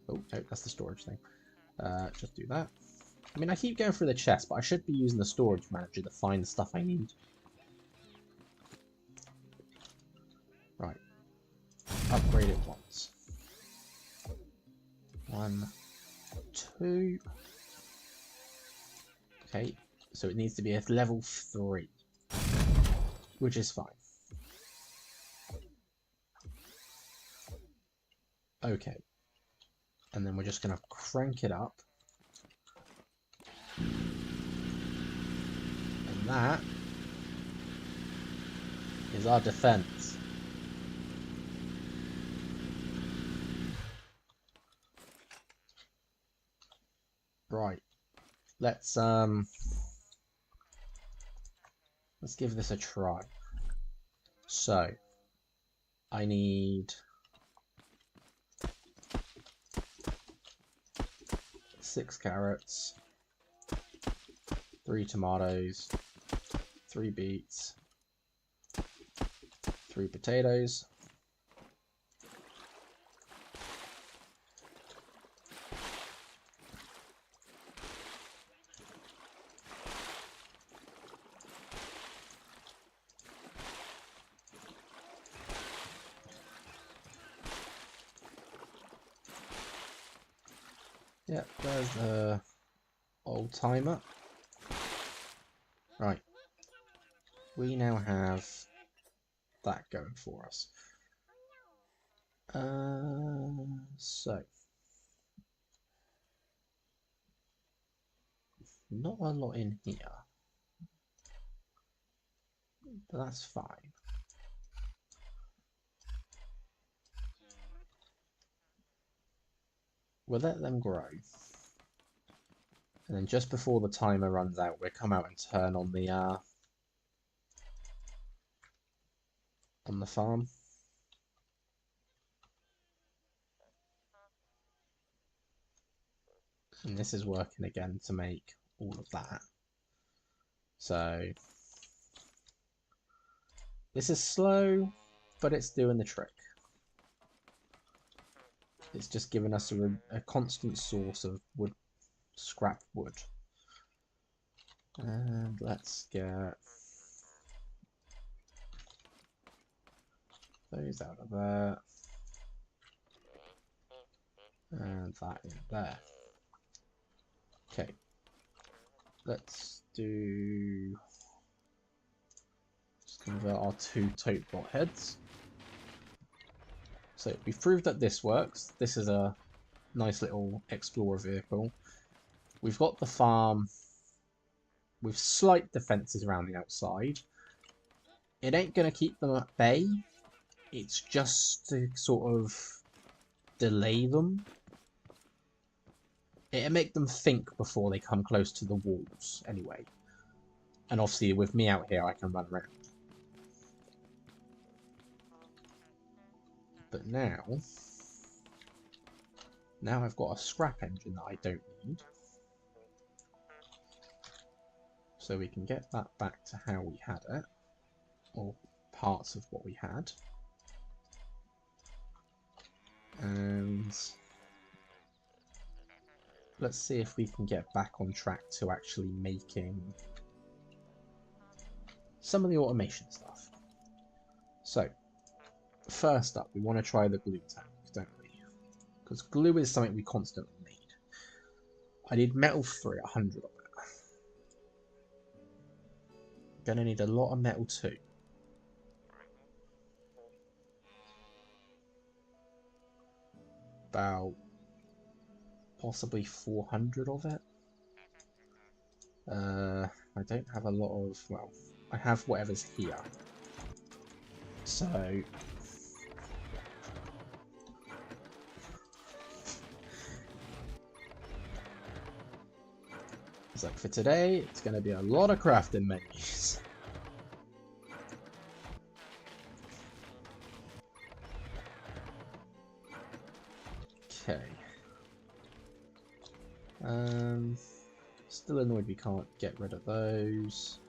Oh, no, that's the storage thing. Just do that. I mean, I keep going through the chest, but I should be using the storage manager to find the stuff I need. Right. Upgrade it once. 1, 2. Okay, so it needs to be at level 3, which is fine. Okay. And then we're just going to crank it up. And that is our defense. Right. Let's give this a try. So I need 6 carrots, 3 tomatoes, 3 beets, 3 potatoes, yeah, there's the old timer. Right, we now have that going for us. So not a lot in here, but that's fine. We'll let them grow. And then just before the timer runs out, we'll come out and turn on the farm. And this is working again to make all of that. So this is slow, but it's doing the trick. It's just giving us a constant source of wood, scrap wood. And let's get those out of there. And that in there. Okay. Let's do... Just convert our 2 tote bot heads. So we've proved that this works. This is a nice little explorer vehicle. We've got the farm with slight defences around the outside. It ain't going to keep them at bay. It's just to sort of delay them. It'll make them think before they come close to the walls, anyway. And obviously, with me out here, I can run around. But now I've got a scrap engine that I don't need. So we can get that back to how we had it. Or parts of what we had. And let's see if we can get back on track to actually making some of the automation stuff. So, first up, we want to try the glue tank, don't we? Because glue is something we constantly need. I need metal 3, 100 of it. Gonna need a lot of metal too. About possibly 400 of it. I don't have a lot of, well, I have whatever's here. So it's like for today, it's going to be a lot of crafting menus. Okay. Still annoyed we can't get rid of those.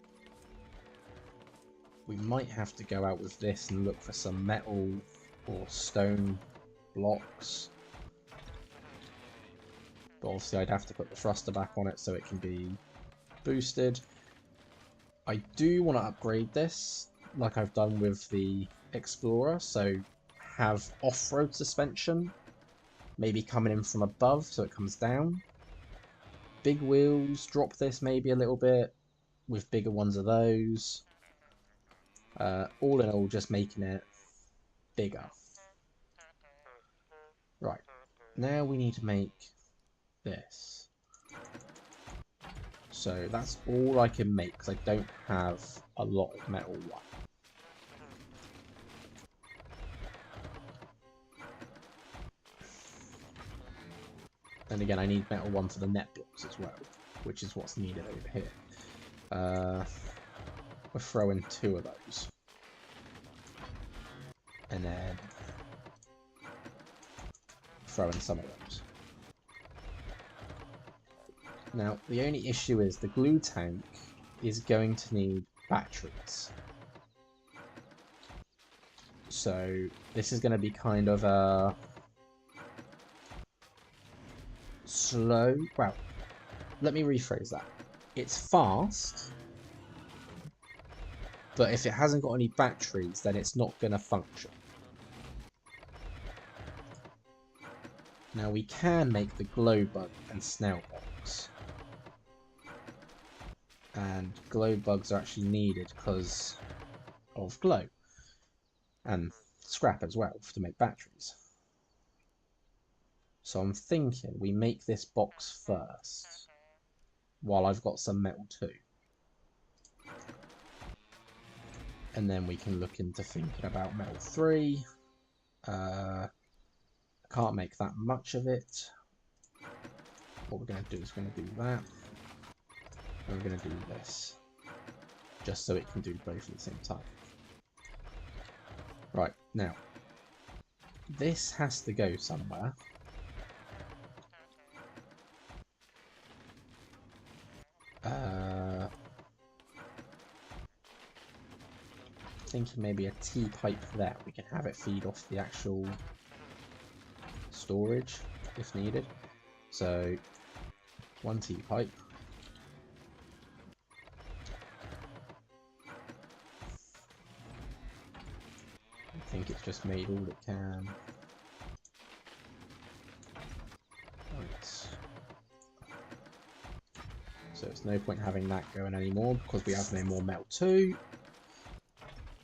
We might have to go out with this and look for some metal or stone blocks. But obviously I'd have to put the thruster back on it so it can be boosted. I do want to upgrade this, like I've done with the Explorer, so have off-road suspension, maybe coming in from above so it comes down. Big wheels, drop this maybe a little bit, with bigger ones of those. All in all, just making it bigger. Right, now we need to make this. So that's all I can make, because I don't have a lot of metal one. And again, I need metal one for the net blocks as well, which is what's needed over here. We're throwing 2 of those. And then throwing some of those. Now, the only issue is the glue tank is going to need batteries. So this is going to be kind of a slow... Well, let me rephrase that. It's fast, but if it hasn't got any batteries, then it's not going to function. Now we can make the glow bug and snail box. And glow bugs are actually needed because of glow. And scrap as well to make batteries. So I'm thinking we make this box first, while I've got some metal too. And then we can look into thinking about metal 3. I can't make that much of it. What we're going to do is we're going to do that. And we're going to do this. Just so it can do both at the same time. Right, now. This has to go somewhere. Thinking maybe a T-pipe there. We can have it feed off the actual storage if needed. So 1 T-pipe. I think it's just made all it can. Right. So it's no point having that going anymore because we have no more metal 2.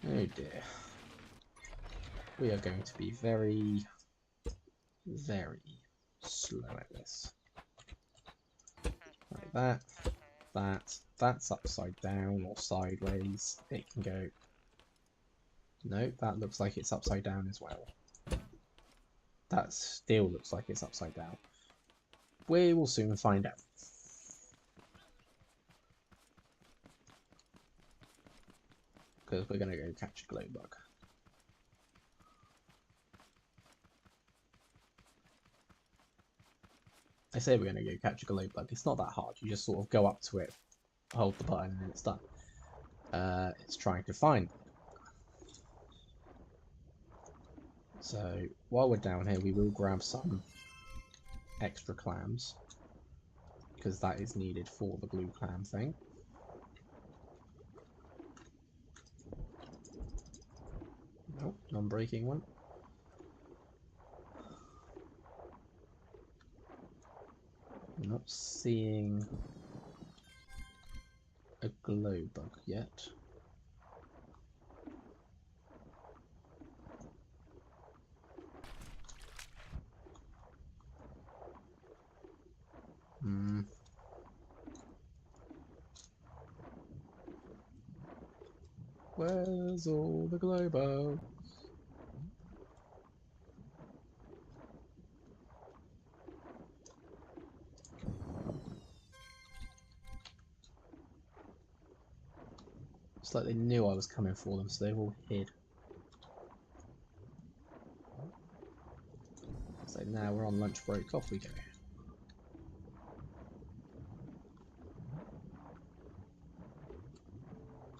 Oh dear. We are going to be very, very slow at this. Like that's upside down or sideways. It can go... No, that looks like it's upside down as well. That still looks like it's upside down. We will soon find out. Because we're going to go catch a glow bug. I say we're going to go catch a glow bug. It's not that hard. You just sort of go up to it, hold the button, and then it's done. It's trying to find. So while we're down here, we will grab some extra clams. Because that is needed for the blue clam thing. Nope, non-breaking one. I'm not seeing a glow bug yet. Where's all the glow bugs? It's like they knew I was coming for them, so they all hid. So now we're on lunch break, off we go.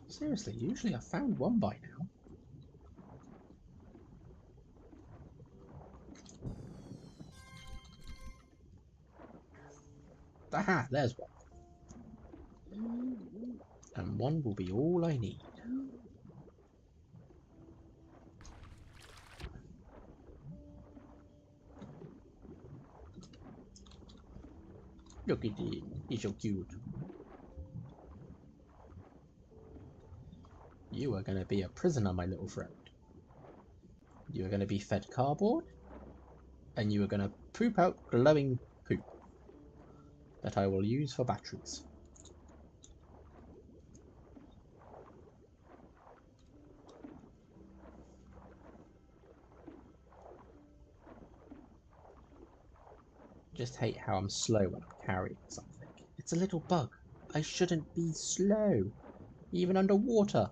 Seriously, usually I found one by now. Aha, there's one. And one will be all I need. Look at him, he's so cute. You are going to be a prisoner, my little friend. You are going to be fed cardboard, and you are going to poop out glowing poop that I will use for batteries. Just hate how I'm slow when I'm carrying something. It's a little bug. I shouldn't be slow, even underwater.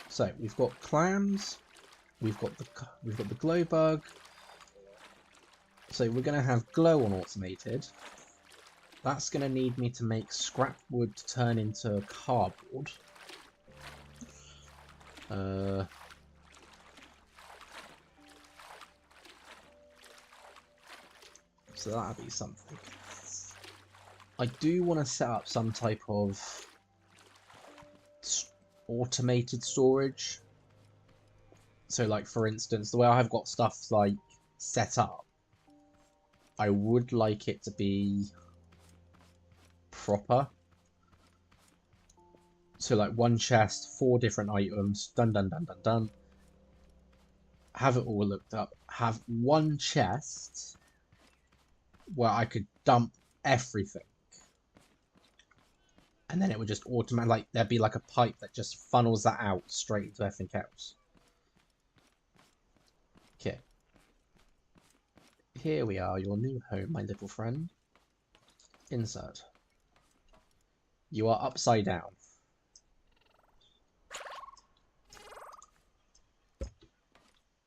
So we've got clams, we've got the glow bug. So we're going to have glow on automated. That's going to need me to make scrap wood to turn into cardboard. So that'll be something. I do want to set up some type of automated storage. So like for instance, the way I've got stuff like set up, I would like it to be proper. So like one chest, 4 different items, done. Have it all looked up. Have one chest where I could dump everything. And then it would just automatically, like, there'd be like a pipe that just funnels that out straight into everything else. Okay. Here we are, your new home, my little friend. Insert. You are upside down.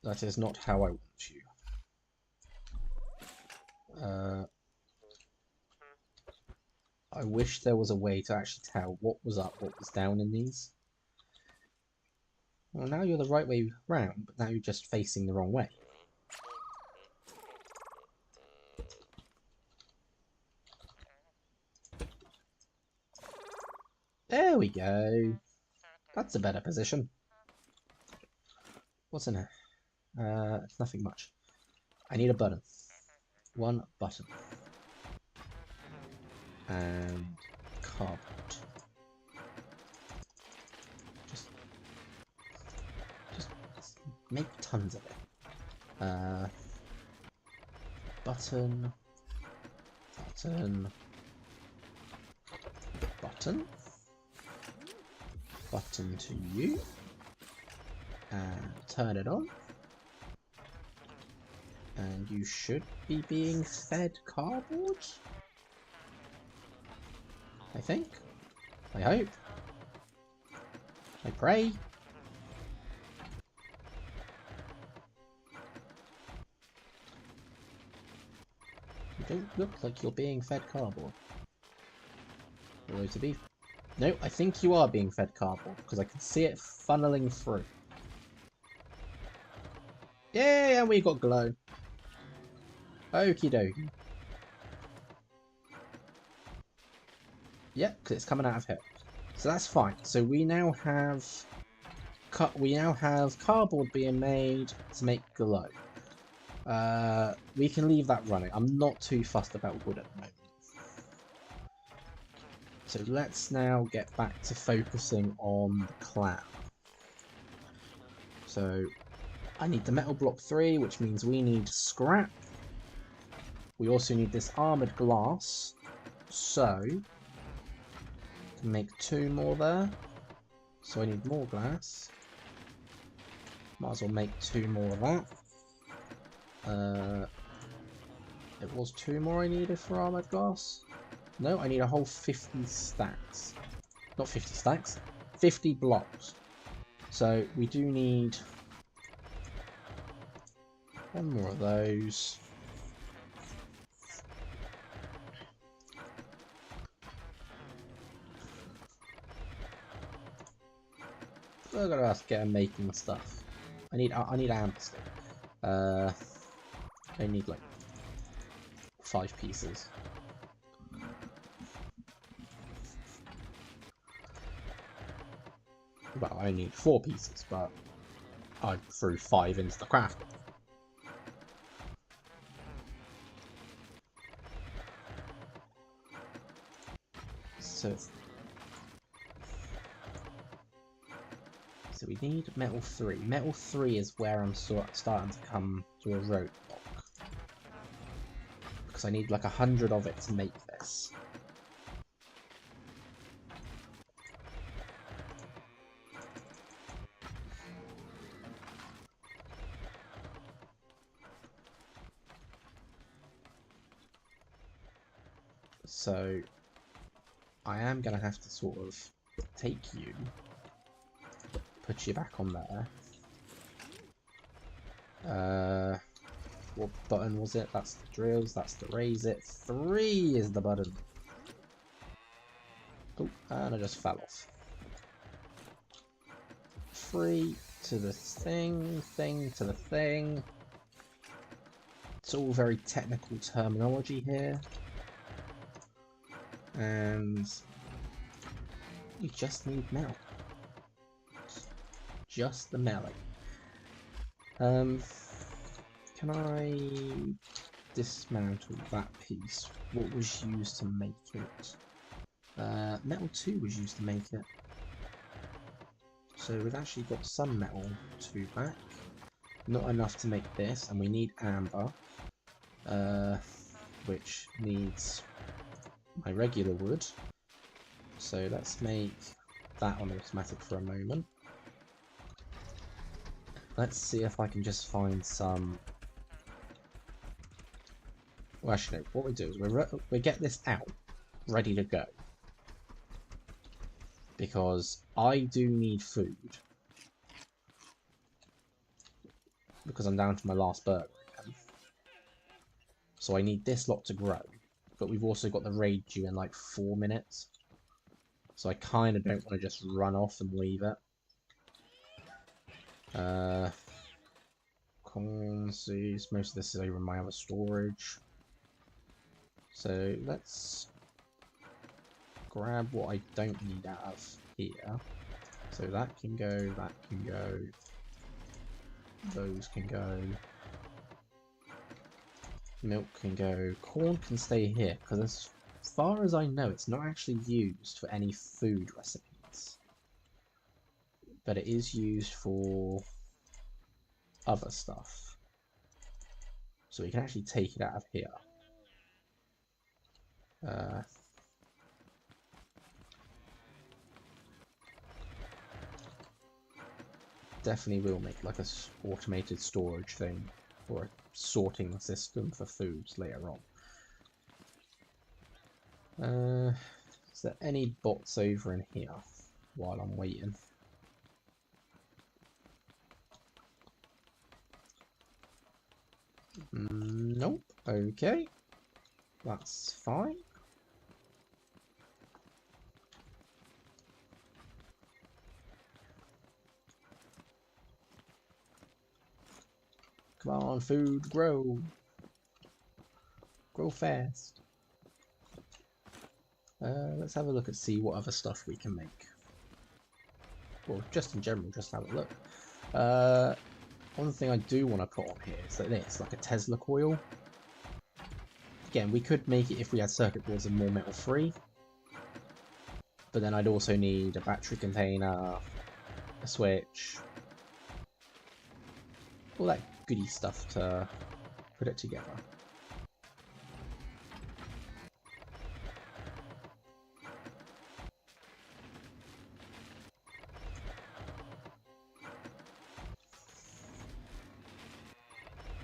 That is not how I want you. I wish there was a way to actually tell what was up, what was down in these. Well, now you're the right way round, but now you're just facing the wrong way. There we go. That's a better position. What's in here? It's nothing much. I need a button. One button. And cardboard. Just make tons of it. Button. Button to you. And turn it on. And you should be being fed cardboard? I think. I hope. I pray. You don't look like you're being fed cardboard. Although to be... No, I think you are being fed cardboard, because I can see it funneling through. Yeah, and we got glow. Okie dokie. Yep, because it's coming out of here. So that's fine. So we now have cardboard being made to make glow. We can leave that running. I'm not too fussed about wood at the moment. So let's now get back to focusing on the clan. So I need the metal block 3, which means we need scrap. We also need this armoured glass. So can make 2 more there. So I need more glass. Might as well make 2 more of that. It was 2 more I needed for armoured glass. No, I need a whole 50 stacks. Not 50 stacks, 50 blocks. So we do need 1 more of those. We're gonna have to get making stuff. I need amber stick. I need like 5 pieces. Well, I need 4 pieces, but I threw 5 into the crafting. So we need metal 3. Metal 3 is where I'm starting to come to a roadblock. Because I need like 100 of it to make this. So I am going to have to sort of take you, put you back on there. What button was it? That's the drills, that's the raise it. 3 is the button. Oh, and I just fell off. 3 to the thing, thing to the thing. It's all very technical terminology here. And we just need metal. Just the metal. Can I dismantle that piece? What was used to make it? Metal 2 was used to make it. So we've actually got some metal 2 back. Not enough to make this, and we need amber. Which needs my regular wood. So let's make that on automatic for a moment. Let's see if I can just find some... Well, actually, no, what we do is we get this out, ready to go. Because I do need food. Because I'm down to my last burger again. So I need this lot to grow. But we've also got the raid due in like 4 minutes. So I kind of don't want to just run off and leave it. Seeds. Most of this is over in my other storage. So let's grab what I don't need out of here. So that can go, that can go. Those can go. Milk can go. Corn can stay here, because as far as I know, it's not actually used for any food recipes. But it is used for other stuff. So we can actually take it out of here. Definitely will make like a automated storage thing or a sorting system for foods later on. Is there any bots over in here while I'm waiting? Nope. Okay. That's fine. Come on, food, grow. Grow fast. Let's have a look and see what other stuff we can make. Well, just in general, just have a look. One thing I do want to put on here is like this, like a Tesla coil. Again, we could make it if we had circuit boards and more metal free. But then I'd also need a battery container, a switch, all that goody stuff to put it together.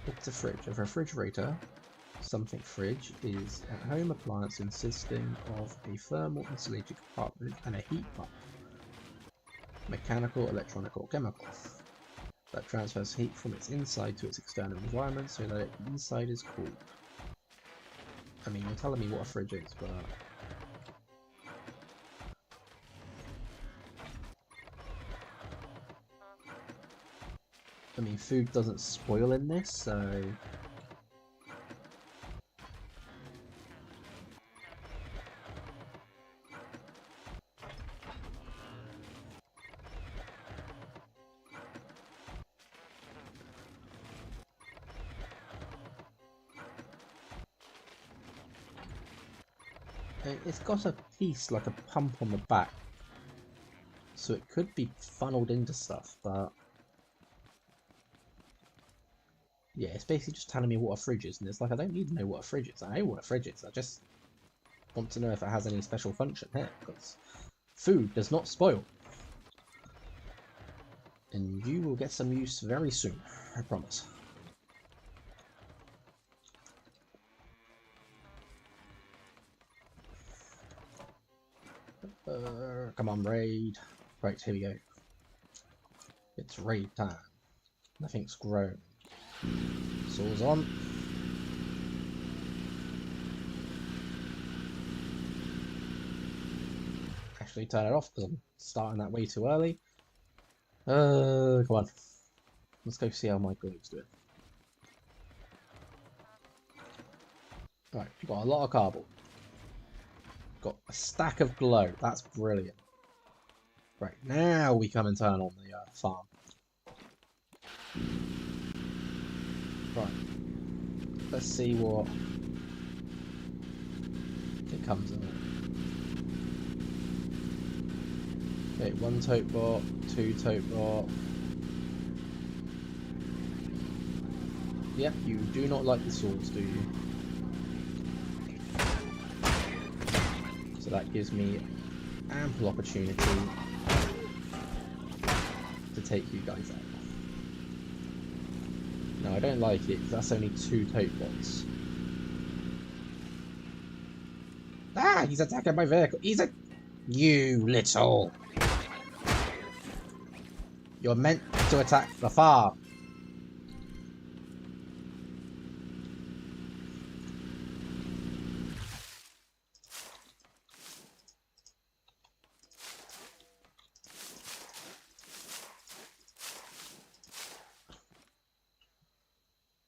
It's a fridge. A refrigerator, something fridge, is a home appliance consisting of a thermal insulated compartment and a heat pump, mechanical, electronic or chemical, that transfers heat from its inside to its external environment so that the inside is cooled. I mean, you're telling me what a fridge is, but... I mean, food doesn't spoil in this, so... It's got a piece, like a pump on the back, so it could be funneled into stuff, but... Yeah, it's basically just telling me what a fridge is, and it's like, I don't need to know what a fridge is. I know what a fridge is, I just want to know if it has any special function here, because food does not spoil. And you will get some use very soon, I promise. Come on, raid. Right, here we go. It's raid time. Nothing's grown. Saws on. Actually turn it off because I'm starting that way too early. Come on. Let's go see how my glow's doing. Right, we've got a lot of cardboard. Got a stack of glow. That's brilliant. Right, now we come and turn on the farm. Right. Let's see what it comes in. Okay, 1 tote bot, 2 tote bot. Yep, you do not like the swords, do you? So that gives me ample opportunity to take you guys out. No, I don't like it, because that's only 2 tote bots. Ah, he's attacking my vehicle. He's a... You little... You're meant to attack the farm.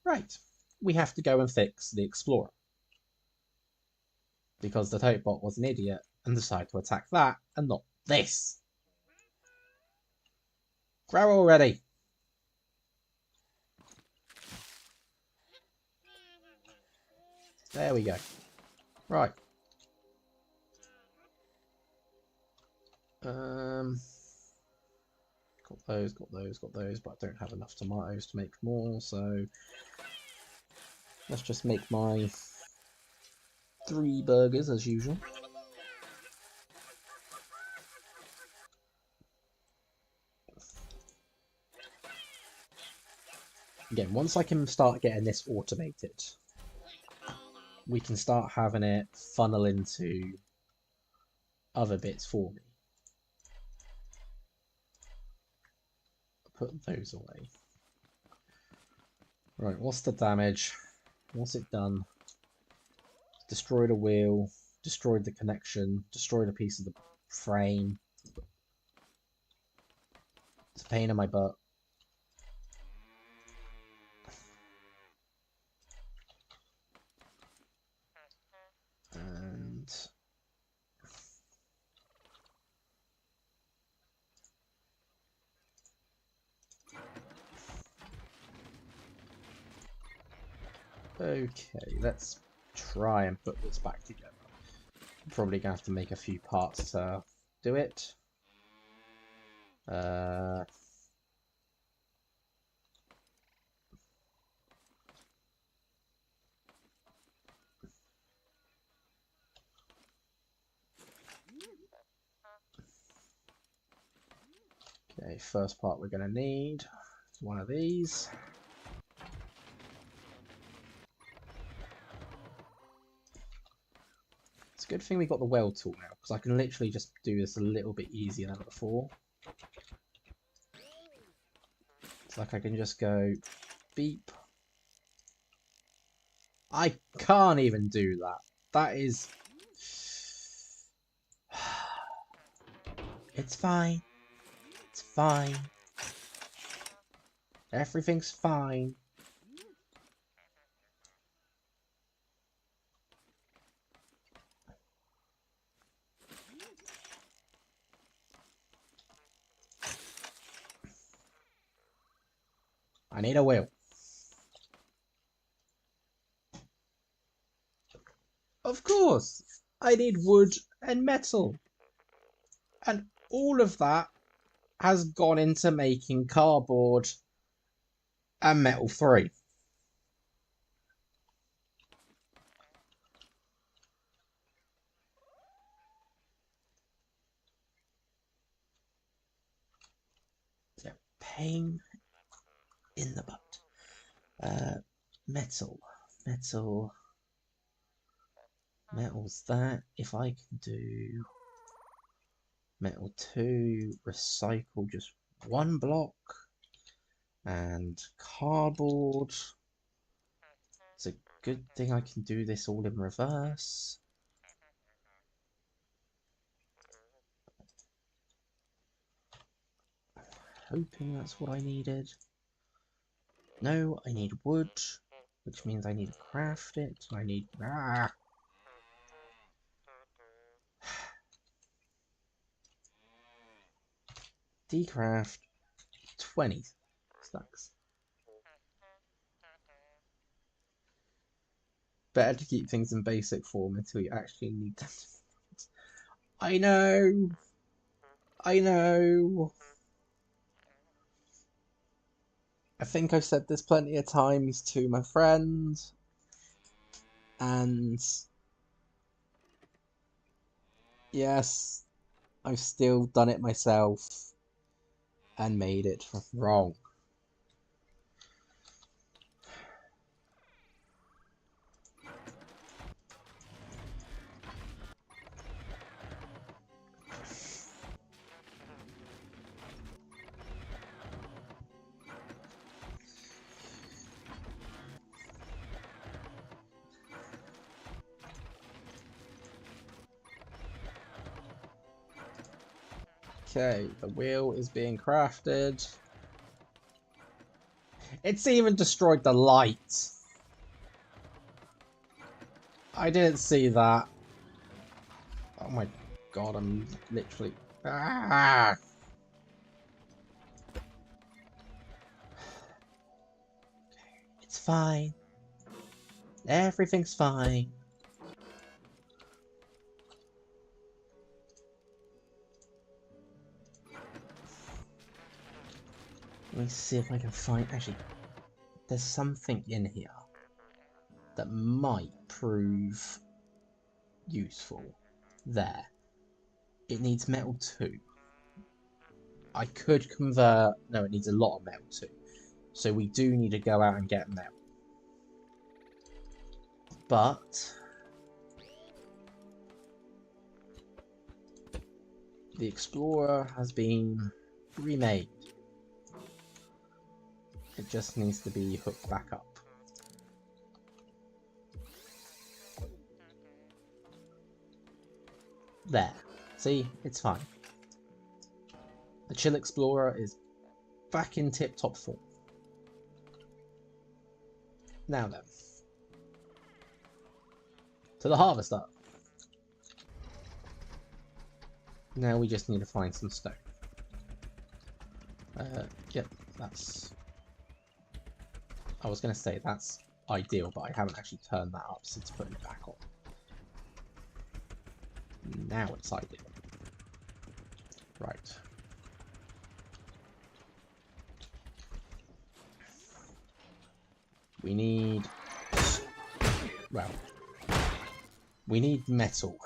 Right. We have to go and fix the Explorer. Because the tote bot was an idiot and decided to attack that and not this. Grow already. There we go. Right. Got those, but I don't have enough tomatoes to make more, so let's just make my 3 burgers as usual. Again, once I can start getting this automated, we can start having it funnel into other bits for me. Put those away. Right, what's the damage? What's it done? Destroyed a wheel, destroyed the connection, destroyed a piece of the frame. It's a pain in my butt. And Okay, let's try and put this back together. Probably gonna have to make a few parts to do it. Okay, first part we're gonna need is one of these. It's a good thing we got the weld tool now, because I can literally just do this a little bit easier than before. It's like I can just go beep. I can't even do that. That is... It's fine. It's fine. Everything's fine. I need a wheel. Of course, I need wood and metal. And all of that has gone into making cardboard and metal 3. It's a pain in the butt. Metal's that. If I can do metal 2, recycle just 1 block, and cardboard. It's a good thing I can do this all in reverse. Hoping that's what I needed. No, I need wood, which means I need to craft it. I need... Decraft 20 stacks. Better to keep things in basic form until you actually need them. I know! I know! I think I've said this plenty of times to my friends, and yes, I've still done it myself and made it wrong. Okay, the wheel is being crafted. It's even destroyed the light. I didn't see that. Oh my god, I'm literally... Ah! It's fine. Everything's fine. Let me see if I can find... Actually, there's something in here that might prove useful. There. It needs metal 2. I could convert... No, it needs a lot of metal 2. So we do need to go out and get metal. But... the Explorer has been remade. It just needs to be hooked back up. There. See? It's fine. The Chill Explorer is back in tip-top form. Now then. To the harvester. Now we just need to find some stone. Yep, that's... I was going to say, that's ideal, but I haven't actually turned that up since putting it back on. Now it's ideal. Right. We need... well... we need metal,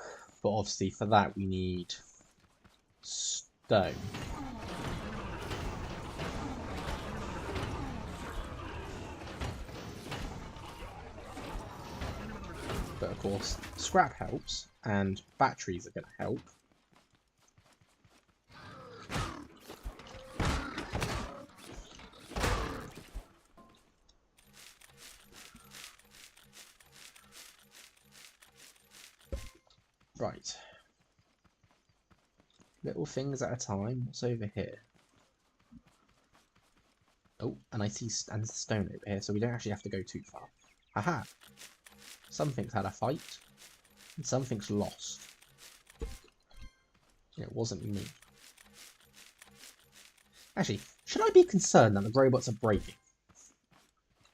but obviously for that we need stone. But of course, scrap helps, and batteries are going to help. Right. Little things at a time. What's over here? Oh, and I see stone over here, so we don't actually have to go too far. Haha! Something's had a fight, and something's lost. It wasn't me. Actually, should I be concerned that the robots are breaking?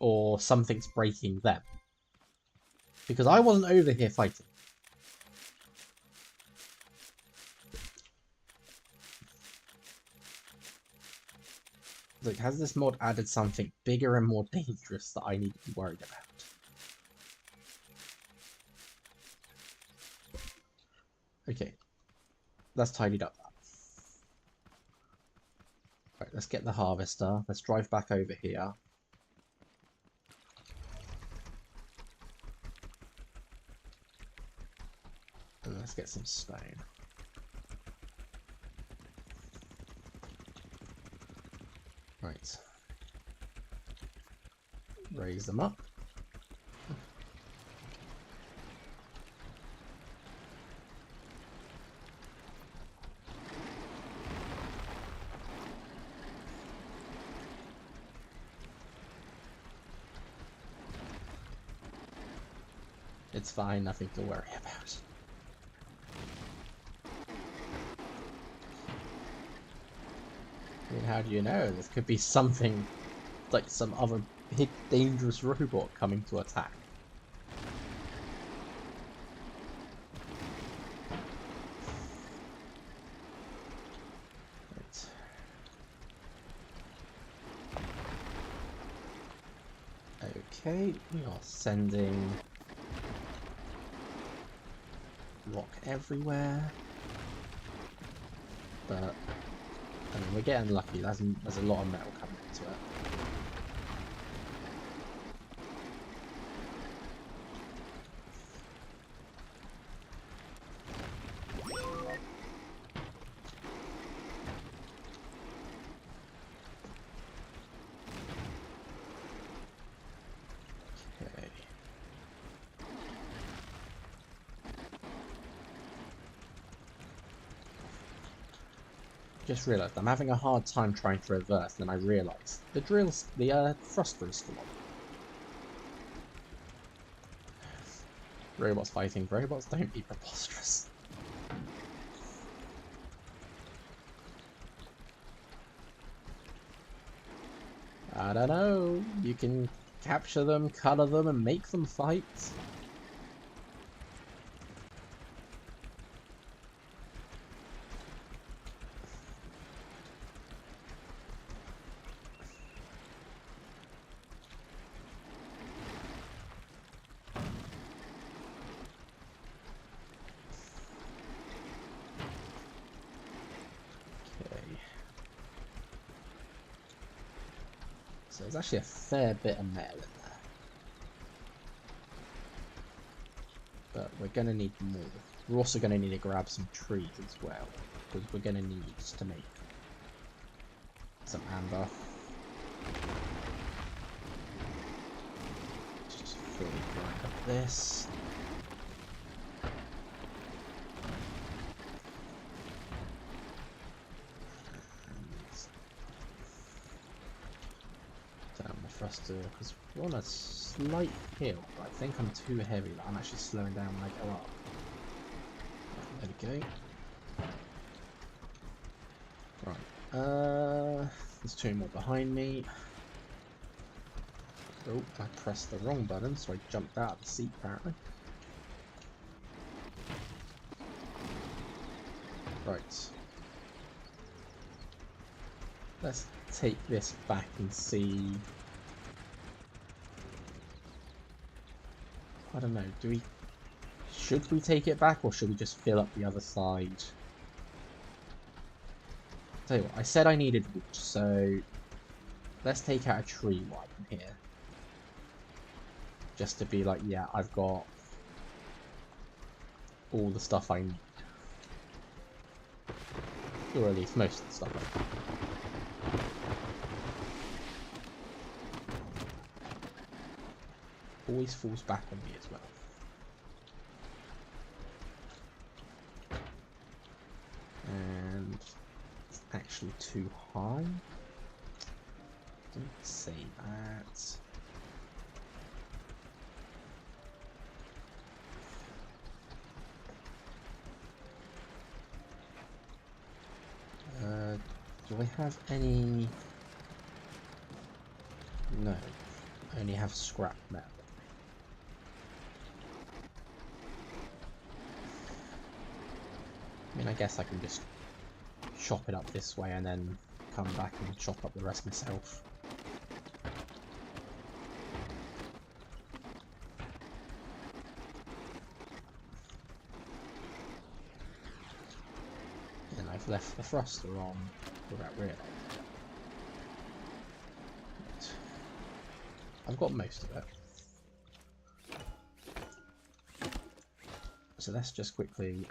Or something's breaking them? Because I wasn't over here fighting. Like, has this mod added something bigger and more dangerous that I need to be worried about? Okay, that's tidied up. Right, let's get the harvester. Let's drive back over here. And let's get some stone. Right. Raise them up. It's fine, nothing to worry about. I mean, how do you know? This could be something like some other big dangerous robot coming to attack. Right. Okay, we are sending rock everywhere, but I mean, we're getting lucky. There's a lot of metal coming into it. Okay. Just realised I'm having a hard time trying to reverse, and then I realised the thruster is still on. Robots fighting robots, don't be preposterous. I don't know, you can capture them, colour them, and make them fight. So there's actually a fair bit of metal in there. But we're going to need more. We're also going to need to grab some trees as well, because we're going to need to make some amber. Just fully grind up this. Thruster, because we're on a slight hill, but I think I'm too heavy that I'm actually slowing down when I go up. Right, there we go. Right, there's two more behind me. Oh, I pressed the wrong button, so I jumped out of the seat apparently. Right. Let's take this back and see. I don't know, should we take it back or should we just fill up the other side? Tell you what, I said I needed wood, so let's take out a tree while I'm here. Just to be like, yeah, I've got all the stuff I need. Or at least most of the stuff I need. Always falls back on me as well. And it's actually too high. Don't say that. Do I have any? No, I only have scrap metal. I mean, I guess I can just chop it up this way and then come back and chop up the rest myself. And I've left the thruster on without realising it. I've got most of it. So let's just quickly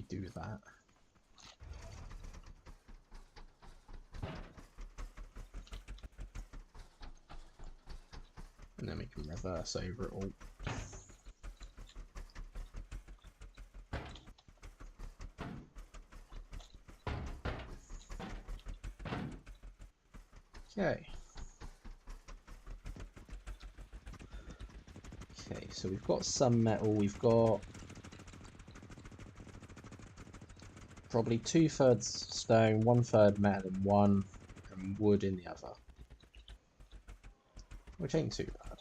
do that. And then we can reverse over it all. Okay. Okay, so we've got some metal, we've got probably 2/3 stone, 1/3 metal in one, and wood in the other. Which ain't too bad.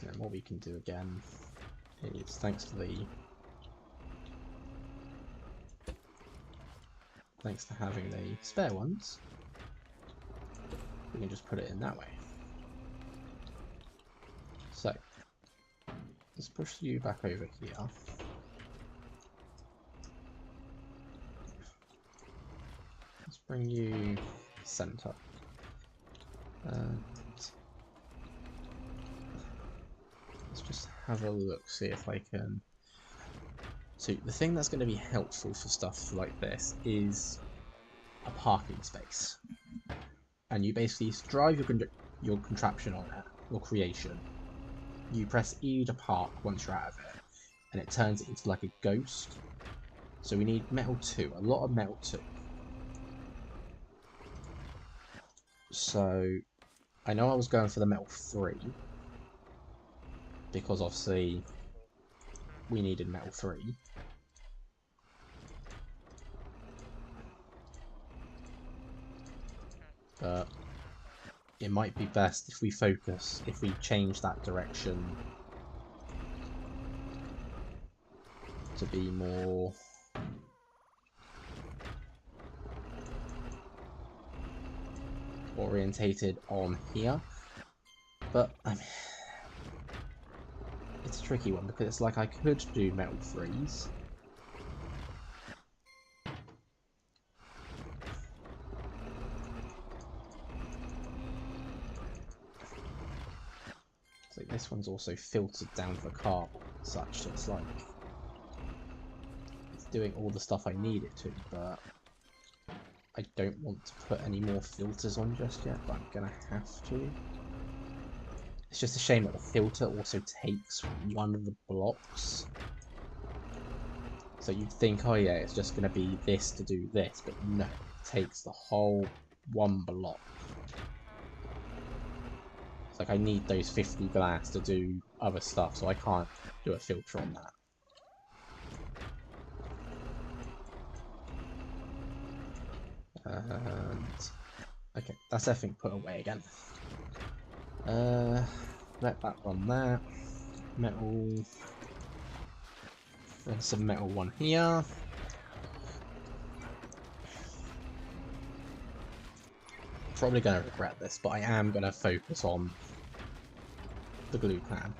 And what we can do again is, thanks to having the spare ones, we can just put it in that way. So let's push you back over here. Let's bring you center. And let's just have a look, see if I can. So the thing that's going to be helpful for stuff like this is a parking space. And you basically drive your contraption on it, your creation. You press E to park once you're out of it, and it turns it into like a ghost. So we need metal 2, a lot of metal 2. So I know I was going for the metal 3, because obviously we needed metal 3. But it might be best if we focus, if we change that direction to be more orientated on here. But I mean, it's a tricky one because it's like I could do metal 3s. So this one's also filtered down for carbon and such, so it's like it's doing all the stuff I need it to, but I don't want to put any more filters on just yet, but I'm gonna have to. It's just a shame that the filter also takes one of the blocks. So you'd think, oh yeah, it's just gonna be this to do this, but no, it takes the whole one block. It's like I need those 50 glass to do other stuff, so I can't do a filter on that. And okay, that's everything put away again. Let that run that. Metal. There's some metal one here. Probably going to regret this, but I am going to focus on the glue clam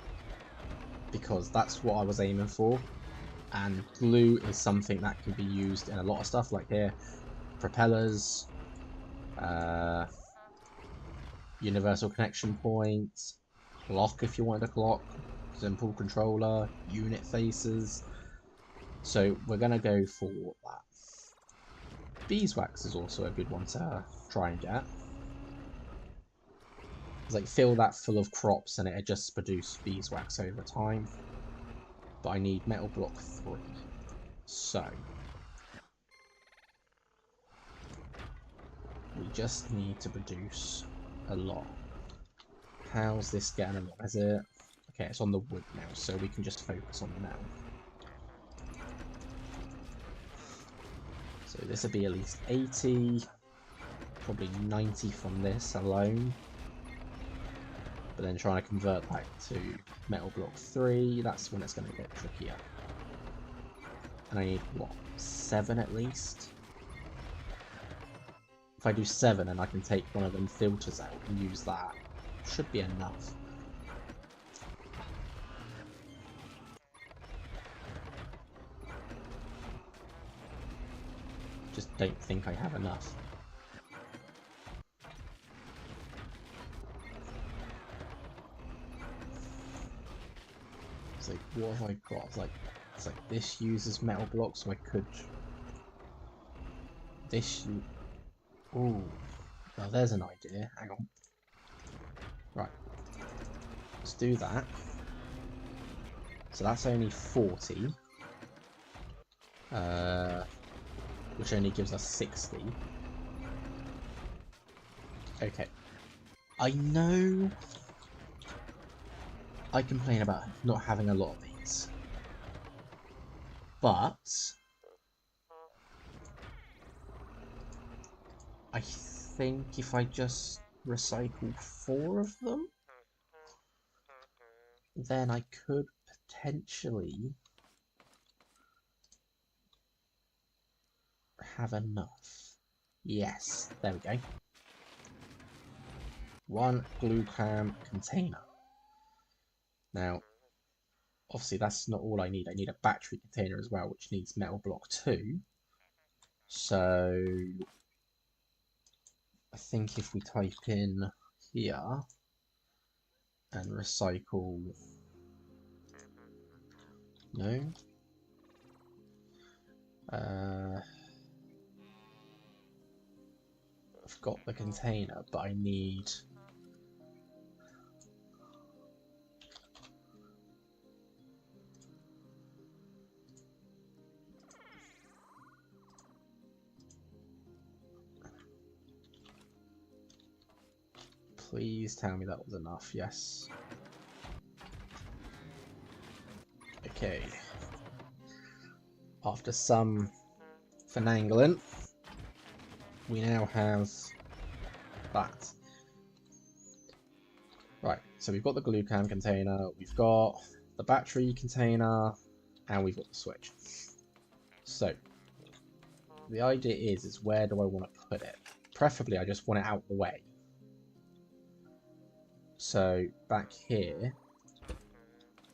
because that's what I was aiming for, and glue is something that can be used in a lot of stuff, like here, propellers, universal connection points, clock if you wanted a clock, simple controller, unit faces. So we're going to go for that. Beeswax is also a good one to try and get. It's like fill that full of crops and it just produce beeswax over time. But I need metal block 3. So we just need to produce a lot. How's this getting along? Is it okay? It's on the wood now, so we can just focus on the metal. So this would be at least 80, probably 90 from this alone. But then trying to convert that to metal block 3, that's when it's going to get trickier. And I need, what, 7 at least? If I do 7 and I can take one of them filters out and use that, should be enough. Just don't think I have enough. It's like, what have I got? It's like this uses metal blocks, so I could. This. Ooh. Well, there's an idea. Hang on. Right. Let's do that. So that's only 40. Which only gives us 60. Okay. I know I complain about not having a lot of these. But I think if I just recycle 4 of them, then I could potentially have enough. Yes, there we go. 1 glue clam container. Now, obviously that's not all I need. I need a battery container as well, which needs metal block 2. So I think if we type in here and recycle, no, I've got the container, but I need please tell me that was enough. Yes. Okay. After some finagling, we now have that. Right, so we've got the glue cam container, we've got the battery container, and we've got the switch. So, the idea is where do I want to put it? Preferably, I just want it out the way. So, back here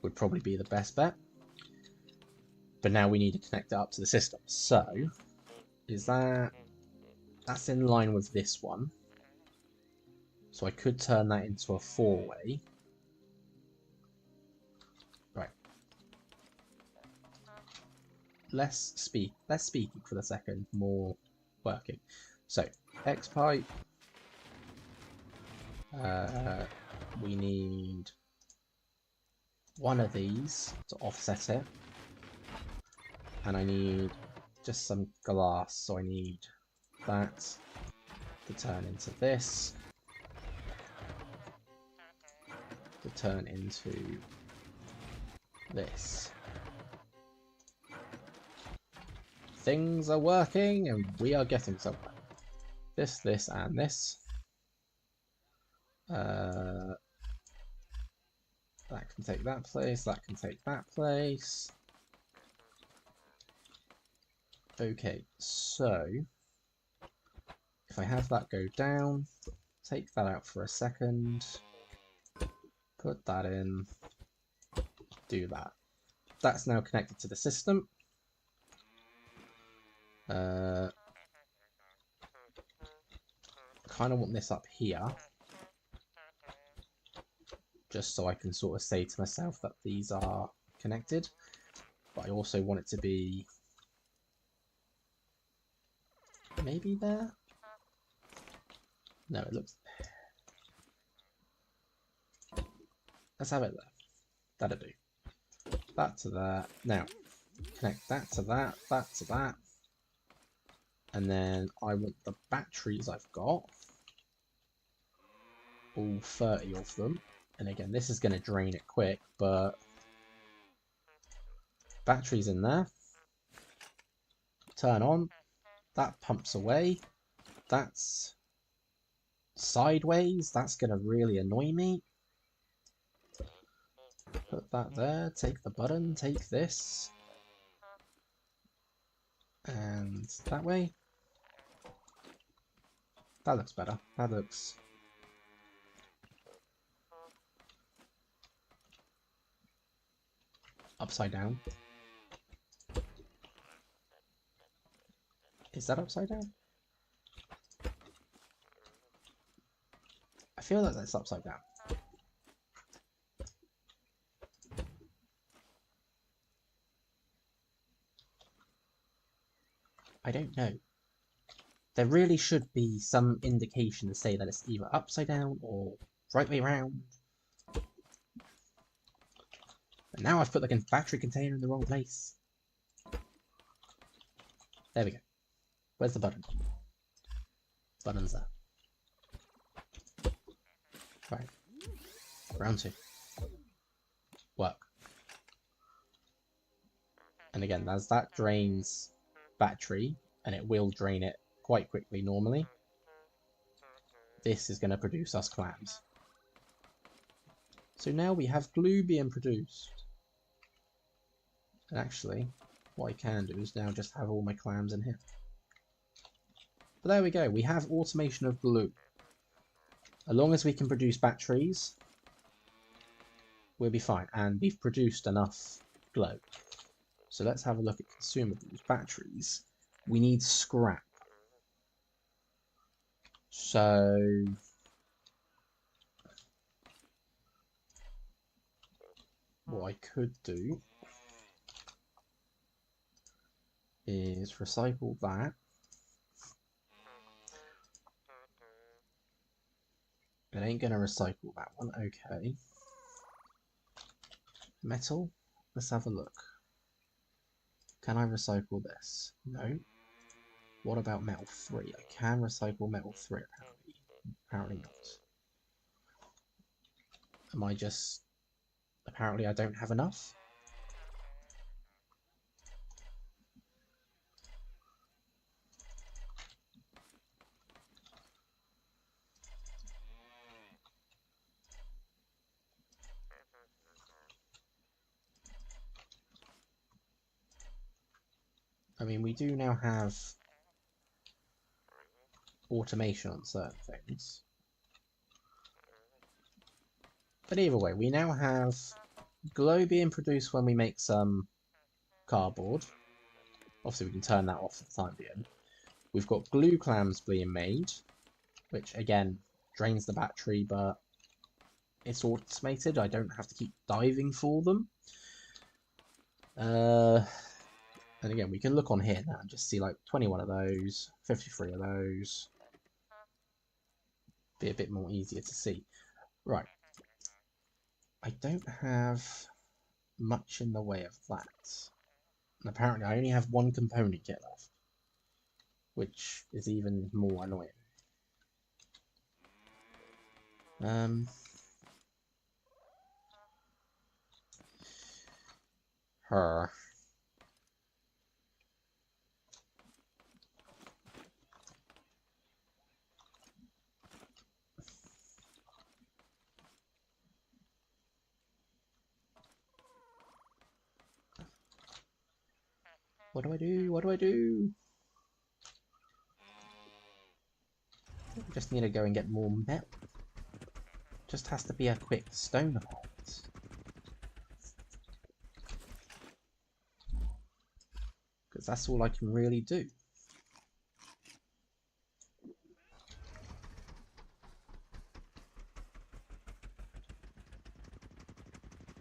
would probably be the best bet. But now we need to connect it up to the system. So, is that's in line with this one. So I could turn that into a 4-way. Right. Less speaking for the second, more working. So, X pipe. We need one of these to offset it. And I need just some glass, so I need that to turn into this. To turn into this. Things are working and we are getting somewhere. This, and this. That can take that place, that can take that place. Okay, so if I have that go down, take that out for a second, put that in, do that. That's now connected to the system. Kind of want this up here, just so I can sort of say to myself that these are connected, but I also want it to be maybe there? No, it looks... Let's have it there. That'll do. That to that. Now, connect that to that, that to that. And then I want the batteries I've got. All 30 of them. And again, this is going to drain it quick, but... Batteries in there. Turn on. That pumps away. That's... sideways. That's going to really annoy me. Put that there. Take the button. Take this. And that way. That looks better. That looks... upside down. Is that upside down? I feel like that's upside down. I don't know. There really should be some indication to say that it's either upside down or right way around. But now I've put the battery container in the wrong place. There we go. Where's the button? Button's there. Right. Round 2. Work. And again, as that drains battery, and it will drain it quite quickly normally, this is going to produce us clams. So now we have glue being produced. And actually, what I can do is now just have all my clams in here. But there we go, we have automation of glue. As long as we can produce batteries, we'll be fine. And we've produced enough glow. So let's have a look at consumables. Batteries. We need scrap. So... what I could do is recycle that. It ain't gonna recycle that one, okay. Metal, let's have a look. Can I recycle this? No. What about metal 3? I can recycle metal 3 apparently. Apparently not. Am I just... apparently I don't have enough? I mean, we do now have automation on certain things. But either way, we now have glow being produced when we make some cardboard. Obviously, we can turn that off for the time being. We've got glue clams being made, which again drains the battery, but it's automated. I don't have to keep diving for them. And again, we can look on here now and just see like 21 of those, 53 of those. Be a bit more easier to see. Right. I don't have much in the way of that. And apparently I only have one component kit left, which is even more annoying. Her. What do I do? What do I do? I just need to go and get more metal. Just has to be a quick stone halt. Because that's all I can really do.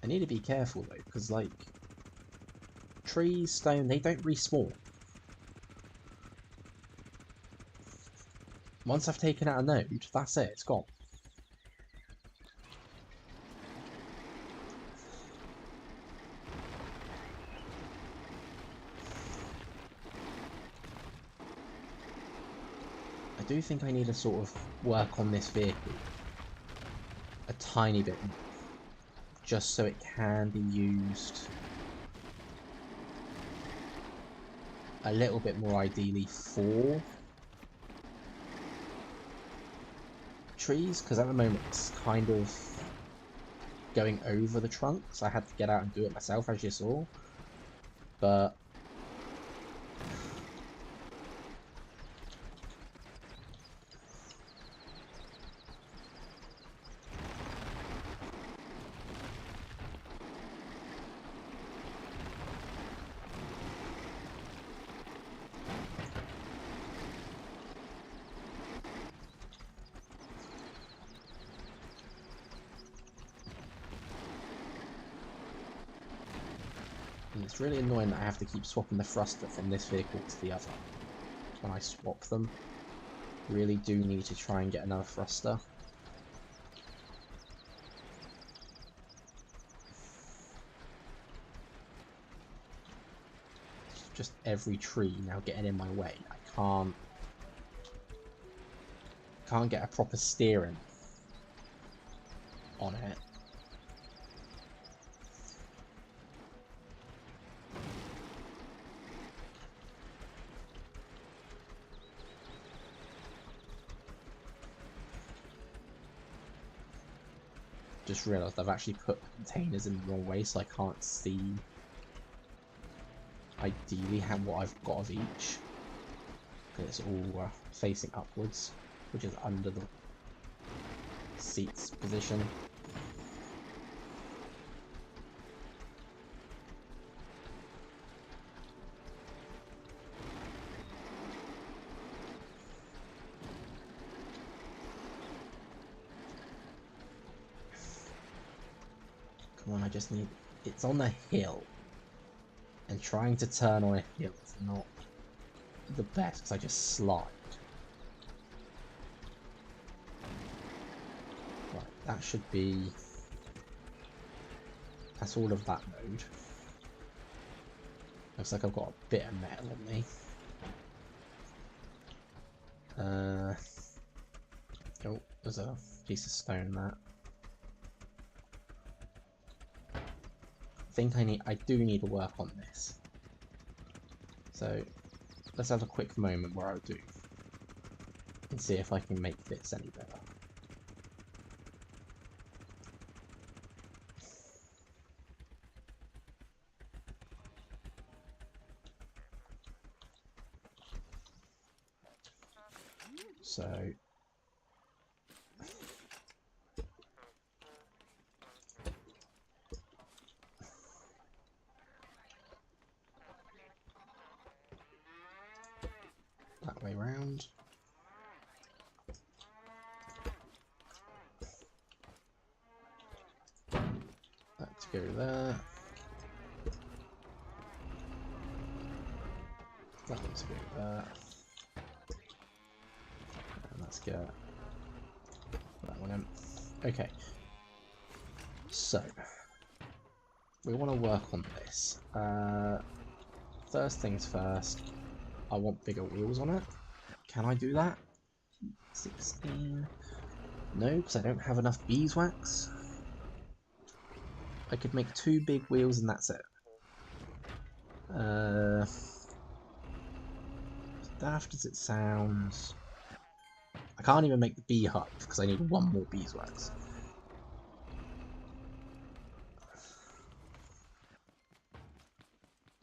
I need to be careful though, because like trees, stone, they don't respawn. Once I've taken out a node, that's it, it's gone. I do think I need to sort of work on this vehicle a tiny bit more, just so it can be used a little bit more ideally for trees, because at the moment it's kind of going over the trunks. I had to get out and do it myself, as you saw, but it's really annoying that I have to keep swapping the thruster from this vehicle to the other. When I swap them, really do need to try and get another thruster. Just every tree now getting in my way. I can't get a proper steering on it. Just realised I've actually put containers in the wrong way, so I can't see ideally what I've got of each. Because it's all facing upwards, which is under the seat's position. Come on, I just need... It's on a hill. And trying to turn on a hill is not the best, because I just slide. Right, that should be... That's all of that node. Looks like I've got a bit of metal on me. Oh, there's a piece of stone there. I do need to work on this. So let's have a quick moment where I'll do and see if I can make this any better. So that way round. That to go there. That looks good. And let's get that one in. Okay. So we want to work on this. First things first, I want bigger wheels on it. Can I do that? 16. No, because I don't have enough beeswax. I could make 2 big wheels and that's it. Daft as it sounds, I can't even make the beehive because I need 1 more beeswax.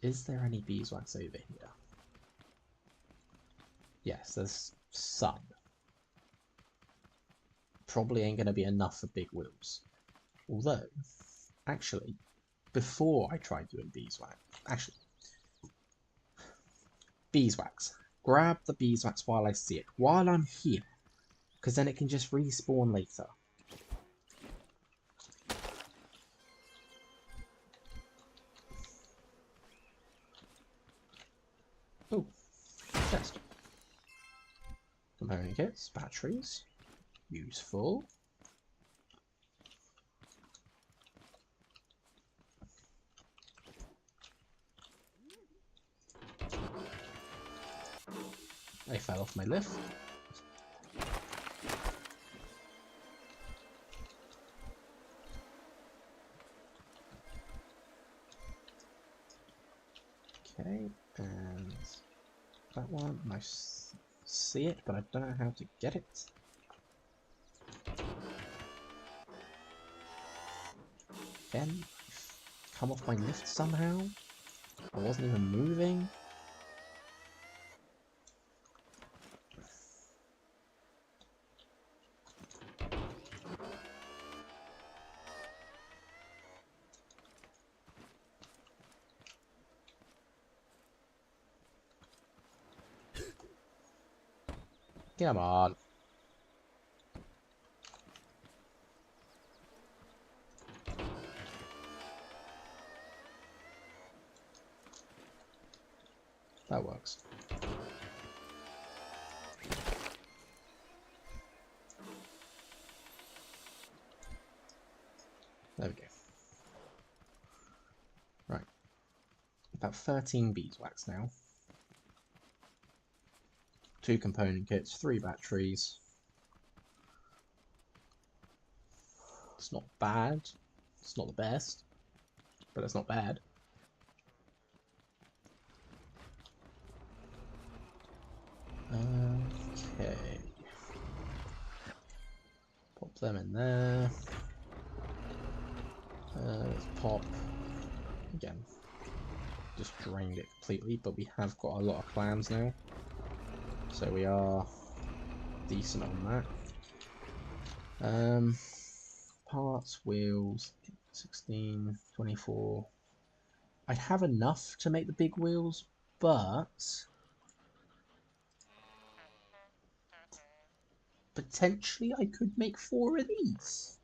Is there any beeswax over here? Yes, there's some. Probably ain't going to be enough for big wheels. Although, actually, before I try doing beeswax, beeswax. Grab the beeswax while I see it, while I'm here, because then it can just respawn later. Oh, chest. Component kits, batteries, useful. I fell off my lift. Okay, and that one, I see it, but I don't know how to get it. Again, come off my lift somehow. I wasn't even moving. Come on. That works. There we go. Right. About 13 beeswax now. 2 component kits, 3 batteries. It's not bad. It's not the best, but it's not bad. Okay. Pop them in there. Let's pop. Again, just drained it completely, but we have got a lot of clams now. So we are decent on that. Parts, wheels, 16, 24. I'd have enough to make the big wheels, but potentially I could make 4 of these.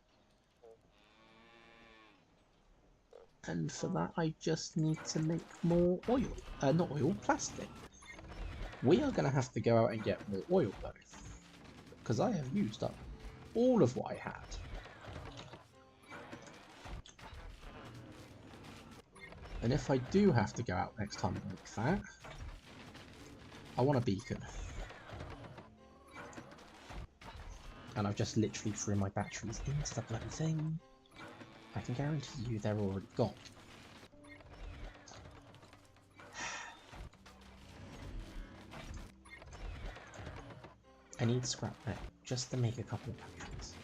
And for that I just need to make more oil. Not oil, plastic. We are going to have to go out and get more oil though, because I have used up all of what I had. And if I do have to go out next time and make that, I want a beacon. And I've just literally threw my batteries into the bloody thing. I can guarantee you they're already gone. I need scrap metal just to make a couple of batteries.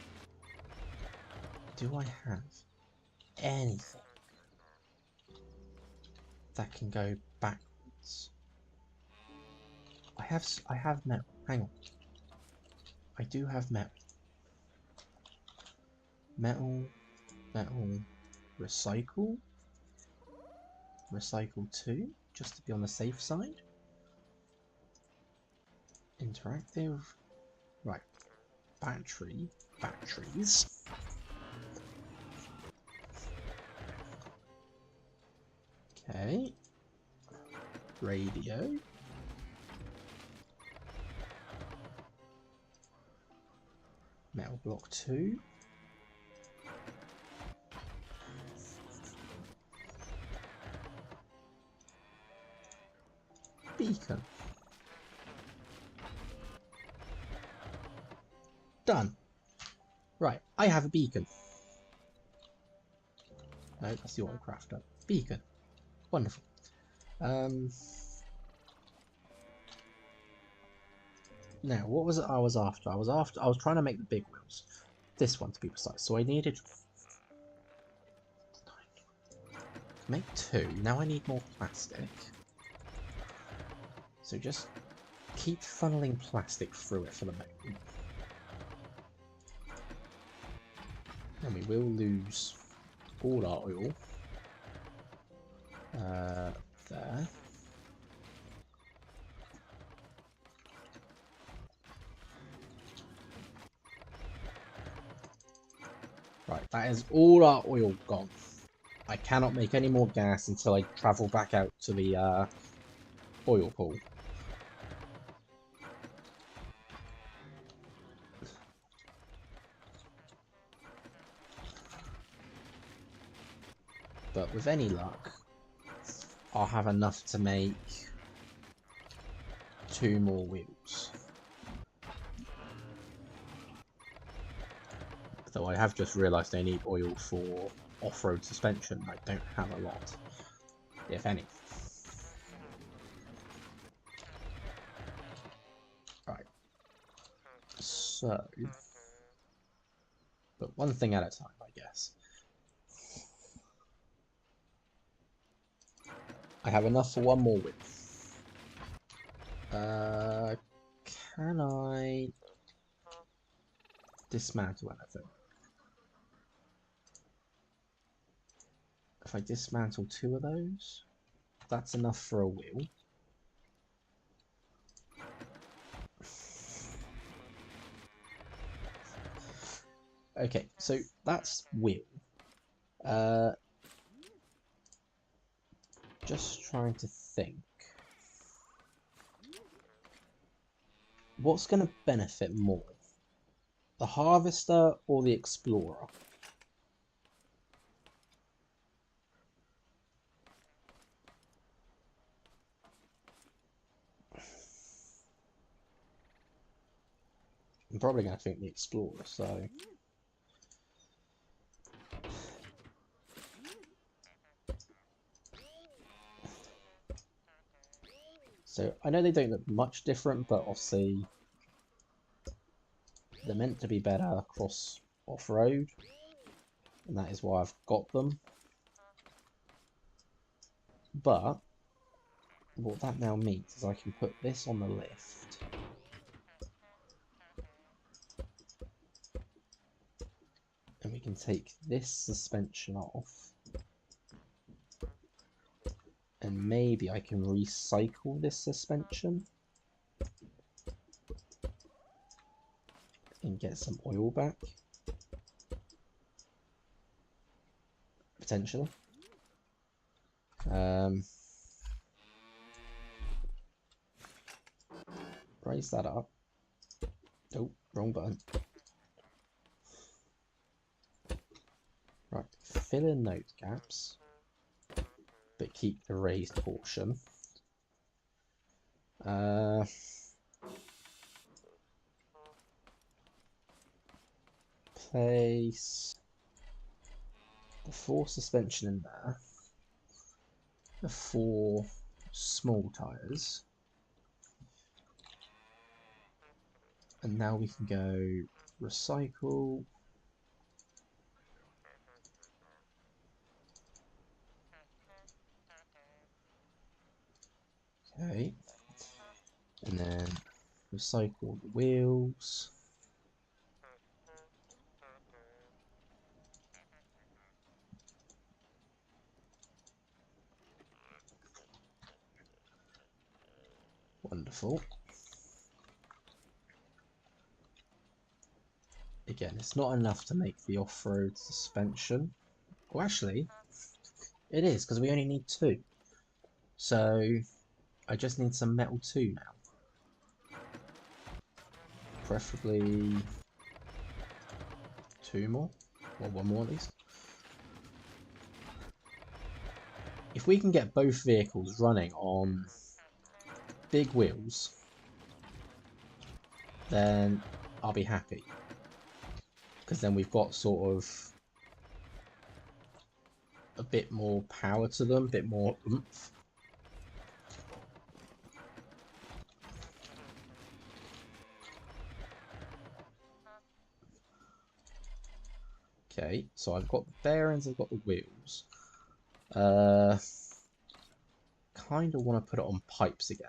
Do I have anything that can go backwards? I have metal. Hang on. I do have metal. Metal, recycle. Recycle 2, just to be on the safe side. Interactive. Right. Batteries. Okay. Radio. block 2. Beacon. Done. Right, I have a beacon. No, that's the auto crafter. Beacon. Wonderful. Now, what was it I was after? I was trying to make the big wheels. This one to be precise. So I needed to make 2. Now I need more plastic. So just keep funneling plastic through it for the moment. And we will lose all our oil. There. Right, that is all our oil gone. I cannot make any more gas until I travel back out to the oil pool. But with any luck, I'll have enough to make 2 more wheels. Though I have just realised I need oil for off-road suspension. I don't have a lot, if any. Right. So, but one thing at a time, I guess. I have enough for 1 more wheel. Can I dismantle anything? If I dismantle 2 of those, that's enough for a wheel. Okay, so that's wheel. Just trying to think. What's going to benefit more? The harvester or the explorer? I'm probably going to think the explorer, so... So, I know they don't look much different, but obviously they're meant to be better across off-road, and that is why I've got them. But what that now means is I can put this on the lift. And we can take this suspension off. And maybe I can recycle this suspension and get some oil back. Potentially. Raise that up. Oh, wrong button. Right, fill in those gaps, but keep the raised portion. Place the 4 suspension in there, the 4 small tyres, and now we can go recycle. Okay, and then recycle the wheels. Wonderful. Again, it's not enough to make the off-road suspension. Well, actually, it is, because we only need 2. So, I just need some metal 2 now. Preferably 2 more, or 1 more at least. If we can get both vehicles running on big wheels, then I'll be happy. Because then we've got sort of a bit more power to them, a bit more oomph. Okay, so I've got the bearings, I've got the wheels. Kind of want to put it on pipes again.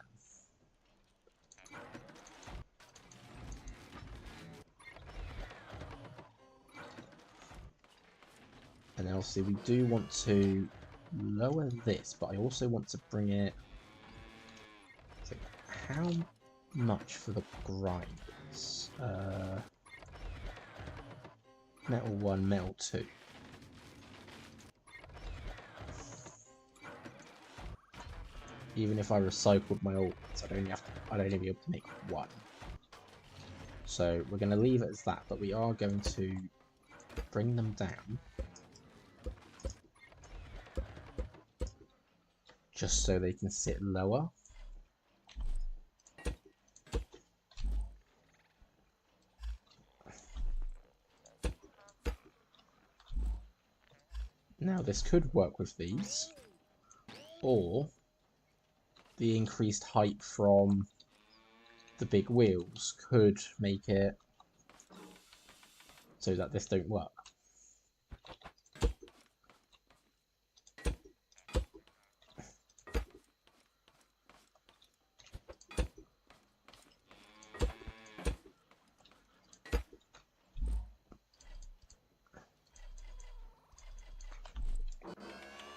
And then obviously we do want to lower this, but I also want to bring it... So how much for the grinders? Metal 1, metal 2. Even if I recycled my old ones, I'd only be able to make 1. So we're going to leave it as that, but we are going to bring them down. Just so they can sit lower. Now this could work with these, or the increased height from the big wheels could make it so that this don't work.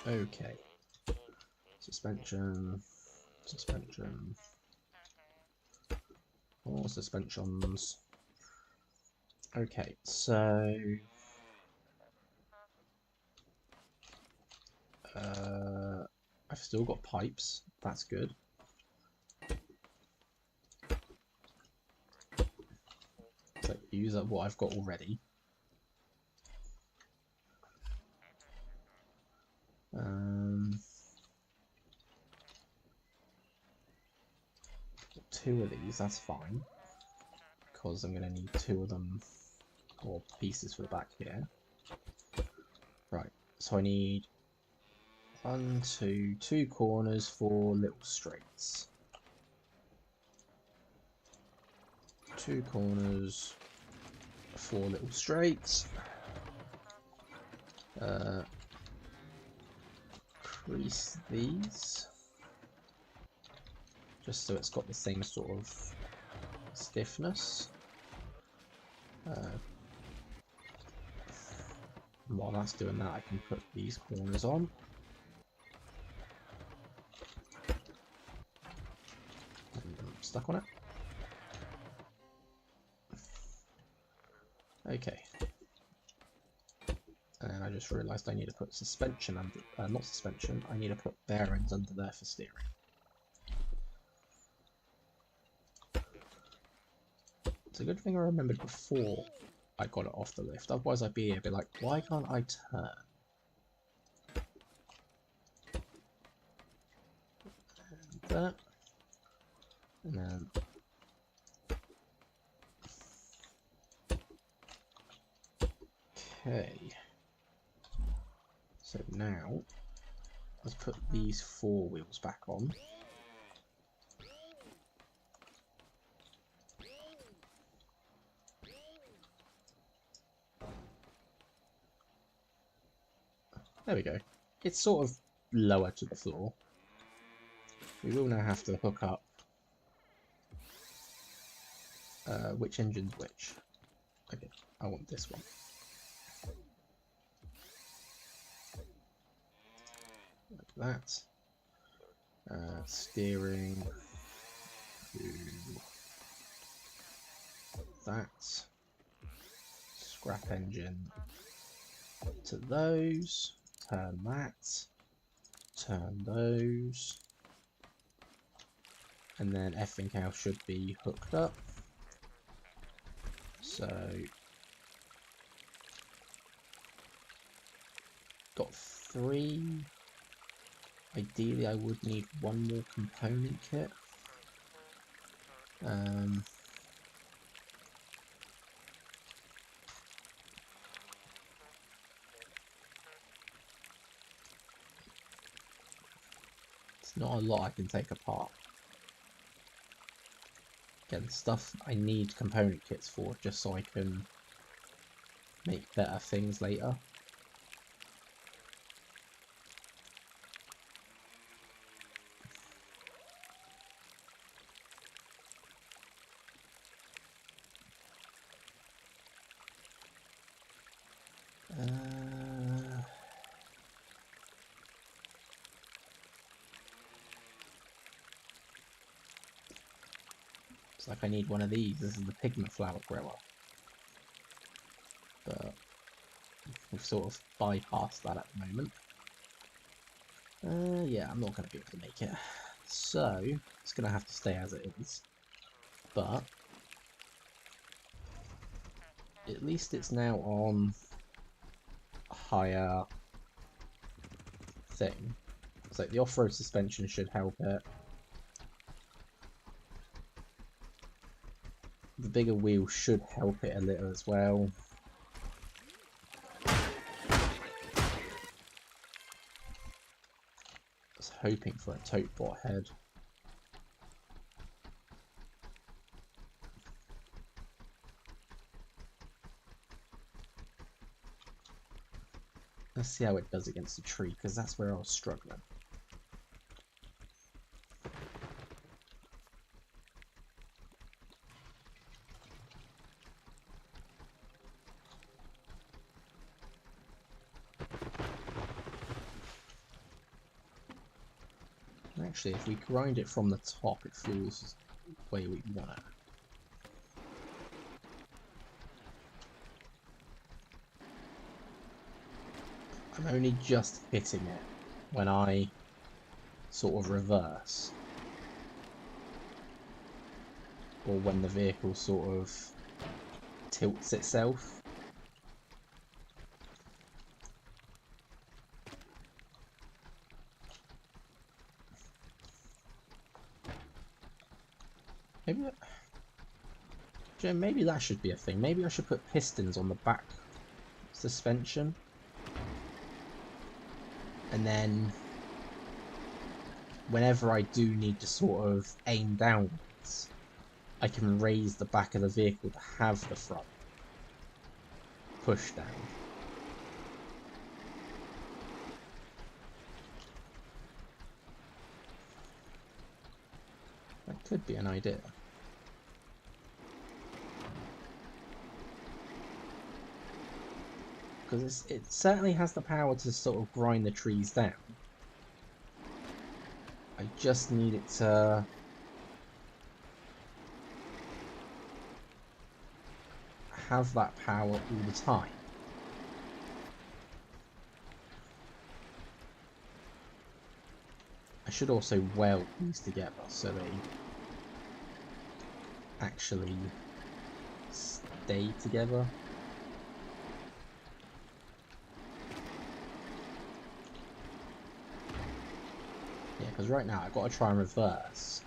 Okay. Suspension. More suspensions. Okay, so... I've still got pipes. That's good. So use up what I've got already. 2 of these, that's fine. Because I'm going to need 2 of them, or pieces for the back here. Right, so I need 1, 2, 2 corners, 4 little straights. 2 corners, 4 little straights. Crease these. Just so it's got the same sort of stiffness. While that's doing that, I can put these corners on. And I'm stuck on it. Okay. And I just realised I need to put suspension under, not suspension, I need to put bearings under there for steering. It's a good thing I remembered before I got it off the lift, otherwise I'd be here, be like, why can't I turn? And that. And then... Okay. So now, let's put these 4 wheels back on. There we go. It's sort of lower to the floor. We will now have to hook up which engine's which. Okay, I want this one. Like that. Steering to that. Scrap engine to those. Turn that. Turn those. And then everything else should be hooked up. So got 3. Ideally, I would need 1 more component kit. It's not a lot I can take apart. Again, stuff I need component kits for, just so I can make better things later. Looks like I need one of these. This is the pigment flower grower. But we've sort of bypassed that at the moment. Yeah, I'm not going to be able to make it. So, it's going to have to stay as it is. But, at least it's now on a higher thing. So the off-road suspension should help it. The bigger wheel should help it a little as well. I was hoping for a tote bot head. Let's see how it does against the tree, because that's where I was struggling. Actually, if we grind it from the top, it feels the way we want it. I'm only just hitting it when I sort of reverse. Or when the vehicle sort of tilts itself. Maybe that should be a thing. Maybe I should put pistons on the back suspension. And then whenever I do need to sort of aim downwards, I can raise the back of the vehicle to have the front push down. That could be an idea. Because it certainly has the power to sort of grind the trees down. I just need it to have that power all the time. I should also weld these together so they actually stay together. Yeah, because right now I've got to try and reverse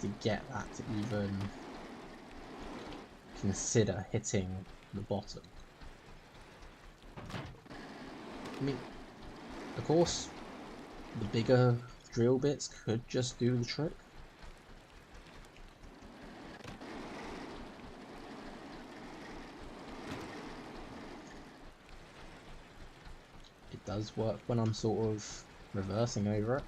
to get that to even consider hitting the bottom. I mean, of course, the bigger drill bits could just do the trick. It does work when I'm sort of reversing over it.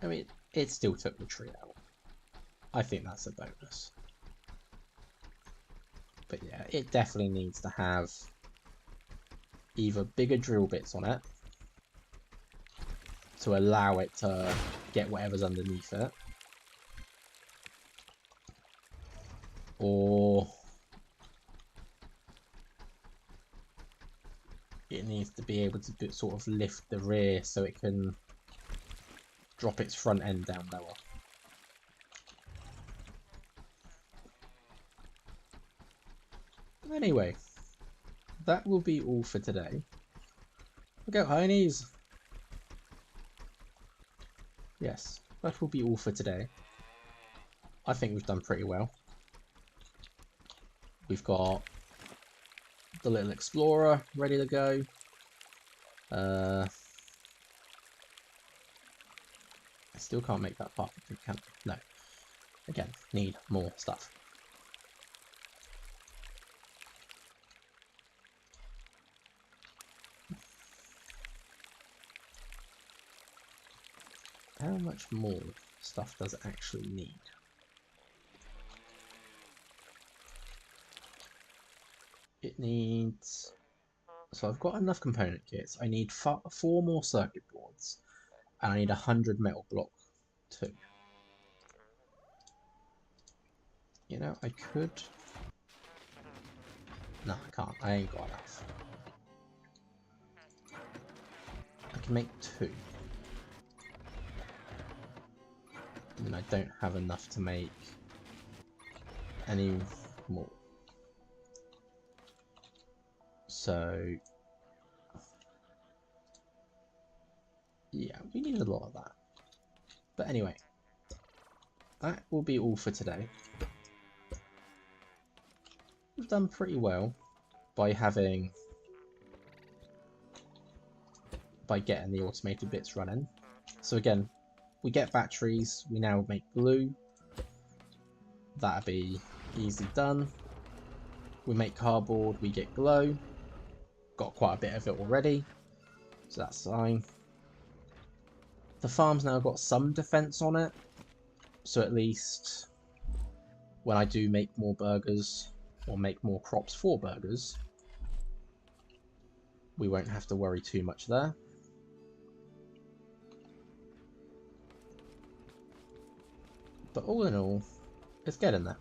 I mean, it still took the tree out. I think that's a bonus. But yeah, it definitely needs to have either bigger drill bits on it to allow it to get whatever's underneath it, or it needs to be able to sort of lift the rear so it can drop its front end down lower. Anyway, that will be all for today. Look out, Heinies! Yes, that will be all for today. I think we've done pretty well. We've got the little explorer ready to go. I still can't make that part. No. Again, need more stuff. How much more stuff does it actually need? It needs... So I've got enough component kits. I need 4 more circuit boards. And I need 100 metal block too. You know, I could... No, I can't. I ain't got enough. I can make 2. And I don't have enough to make any more. So... yeah, we need a lot of that. But anyway, that will be all for today. We've done pretty well by getting the automated bits running. So again, we get batteries, we now make glue. That'll be easily done. We make cardboard, we get glow. Got quite a bit of it already, so that's fine. The farm's now got some defense on it, so at least when I do make more burgers or make more crops for burgers, we won't have to worry too much there. But all in all, it's getting there.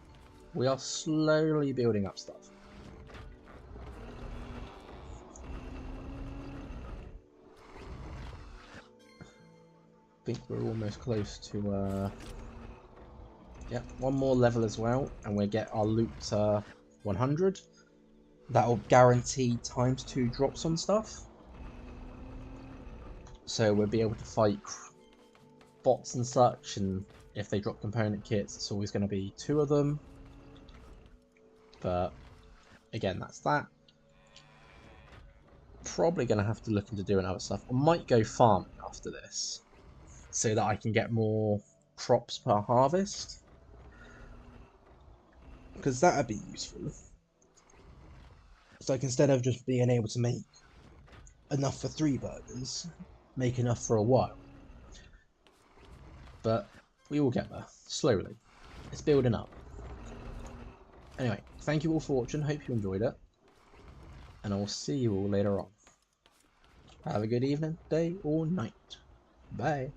We are slowly building up stuff. I think we're almost close to, yeah, one more level as well, and we'll get our loot to 100. That'll guarantee ×2 drops on stuff. So we'll be able to fight bots and such, and if they drop component kits, it's always going to be 2 of them. But again, that's that. Probably going to have to look into doing other stuff. I might go farming after this, so that I can get more crops per harvest. Because that would be useful. It's like instead of just being able to make enough for 3 burgers, make enough for a while. But we will get there, slowly. It's building up. Anyway, thank you all for watching, hope you enjoyed it. And I will see you all later on. Have a good evening, day or night. Bye.